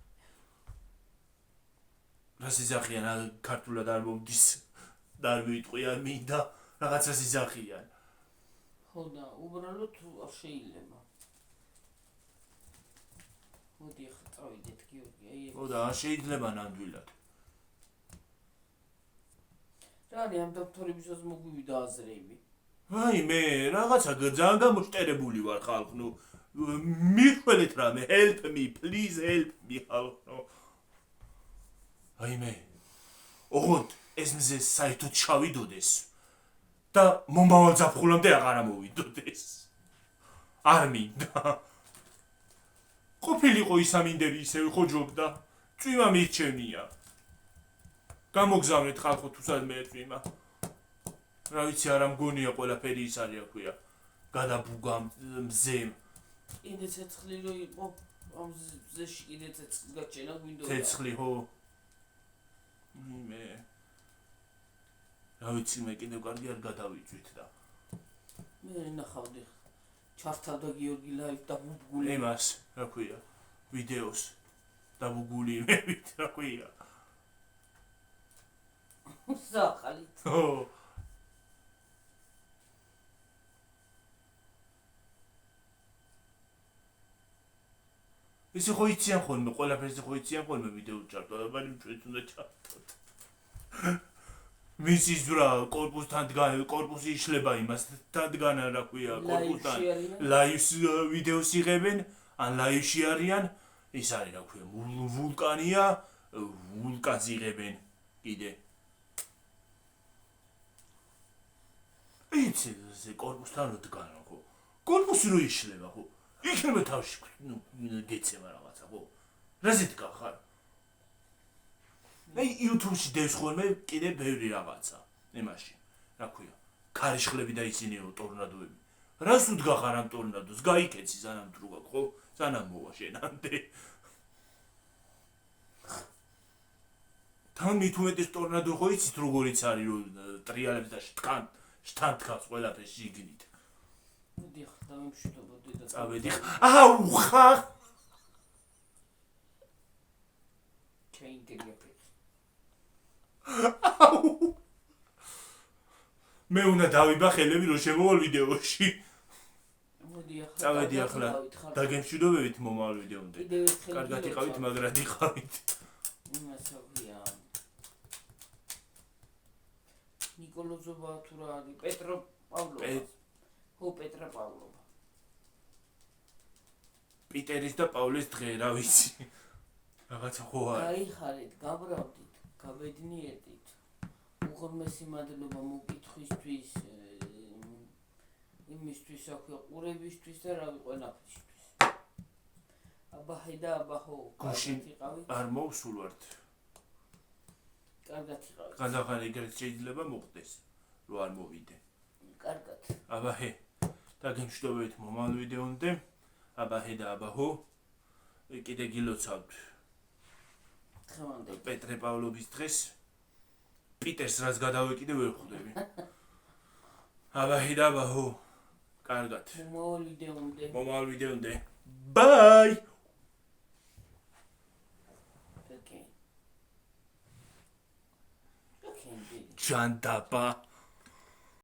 რას ეძახიან, ქართულად არ მომდის. და არ ვიტყვიან მინდა რაღაცას იზახიან. ხო და უბრალოდ არ შეიძლება. მოდი ახლა წავიდეთ გიორგი, აი ეს. ხო და არ შეიძლება ნამდვილად. რა არის ამ დოქტორებისაც მოგვივიდა აზრები? აი მე რაღაცა ძალიან გამოშტერებული ვარ ხალხ, ნუ მიხველეთ რამე, help me, please help me, ხალხო. აი მე ოღონდ ეს მზე საერთოდ ჩავიდოდეს და მომავალ ზაფხულამდე აღარ ამოვიდოდეს. არ მინდა. ყოფილიყო ისამინდები ისევ ხო ჯობდა. წვიმა მირჩენია. გამოგზავნეთ ხალხო თუ სადმე წვიმა. რა ვიცი არა მგონია ყველაფერი ის არის აქვია. გადაბუგა მზემ. კიდე ცეცხლი რო იყო, ამ მზეში კიდე ცეცხლი გაჩენა გვინდოდა. ცეცხლი ხო. მე რა ვიცი მე კიდევ კარგი არ გადავიწვით და მე ნახავდი ჩართავდა გიორგი ლაივ დაბუგული იმას რა ქვია ვიდეოს დაბუგული იმებით რა ქვია სახალით ო ისე ხო იციან ხოლმე ყველაფერზე ხო იციან ხოლმე ვიდეო ჩართვა და მაგრამ ჩვენც უნდა ჩართოთ მისის რა კორპუსთან დგან კორპუსი იშლება იმასთან დგან რა ქვია კორპუსთან ლაივს ვიდეოს იღებენ ან ლაივში არიან ის არის რა ქვია ვულკანია ვულკანს იღებენ კიდე იცი კორპუსთან რო დგან ხო კორპუსი რო იშლება ხო იქნება თავში, ნუ გეცემა რაღაცა, ხო? რაზეც გახარ? მე YouTube-ში დევს ხოლმე კიდე ბევრი რაღაცა, იმაში, რა ქვია, ქარიშხლები და ისინიო ტორნადოები. რას უდგახარ ამ ტორნადოს? გაიქეცი სანამ დრო გაქვს, ხო? სანამ მოვა შენამდე. თან მithumetes ტორნადო ხო იცით როგორიც არის, რომ ტრიალებს და შთან დგას ყველაფერს შიგნით. დიახ, დავიმშვიდობოდი და წავედი. აუ ხა! ჩაინგერია ფეხი. მე უნდა დავიბა ხელები რომ შემოვალ ვიდეოში. მოდი ახლა. წავედი ახლა. დაგემშვიდობებით მომავალ ვიდეომდე. კიდევ ერთხელ კარგად იყავით, მაგრად იყავით. იმასავია. ნიკოლოზოვა თუ რა არის? პეტრო პავლობა. ხო, პეტრა პავლობა. პიტერის და პავლეს დღე, რა ვიცი. რაღაცა ხო არის. გაიხარეთ, გაბრალდით, გაბედნიერდით. უღრმესი მადლობა მოკითხვისთვის, იმისთვის აქვე ყურებისთვის და რა ყველაფრისთვის. აბაჰე და აბაჰო, გუშინ იყავით. არ მოვსულ ვართ. კარგად იყავით. გადახარ ეგრეთ შეიძლება მოხდეს, რომ არ მოვიდე. კარგად. აბაჰე. დაგემშვიდობებით მომავალ ვიდეომდე. აბაჰე და აბაჰო. კიდე გილოცავთ. დღევანდელი. პეტრე პავლობის დღეს. პიტერს რაც გადავეკიდე ვერ ხვდები. აბაჰე და აბაჰო. კარგად. მომავალ ვიდეომდე. ბაი. Okay. ჯანდაბა.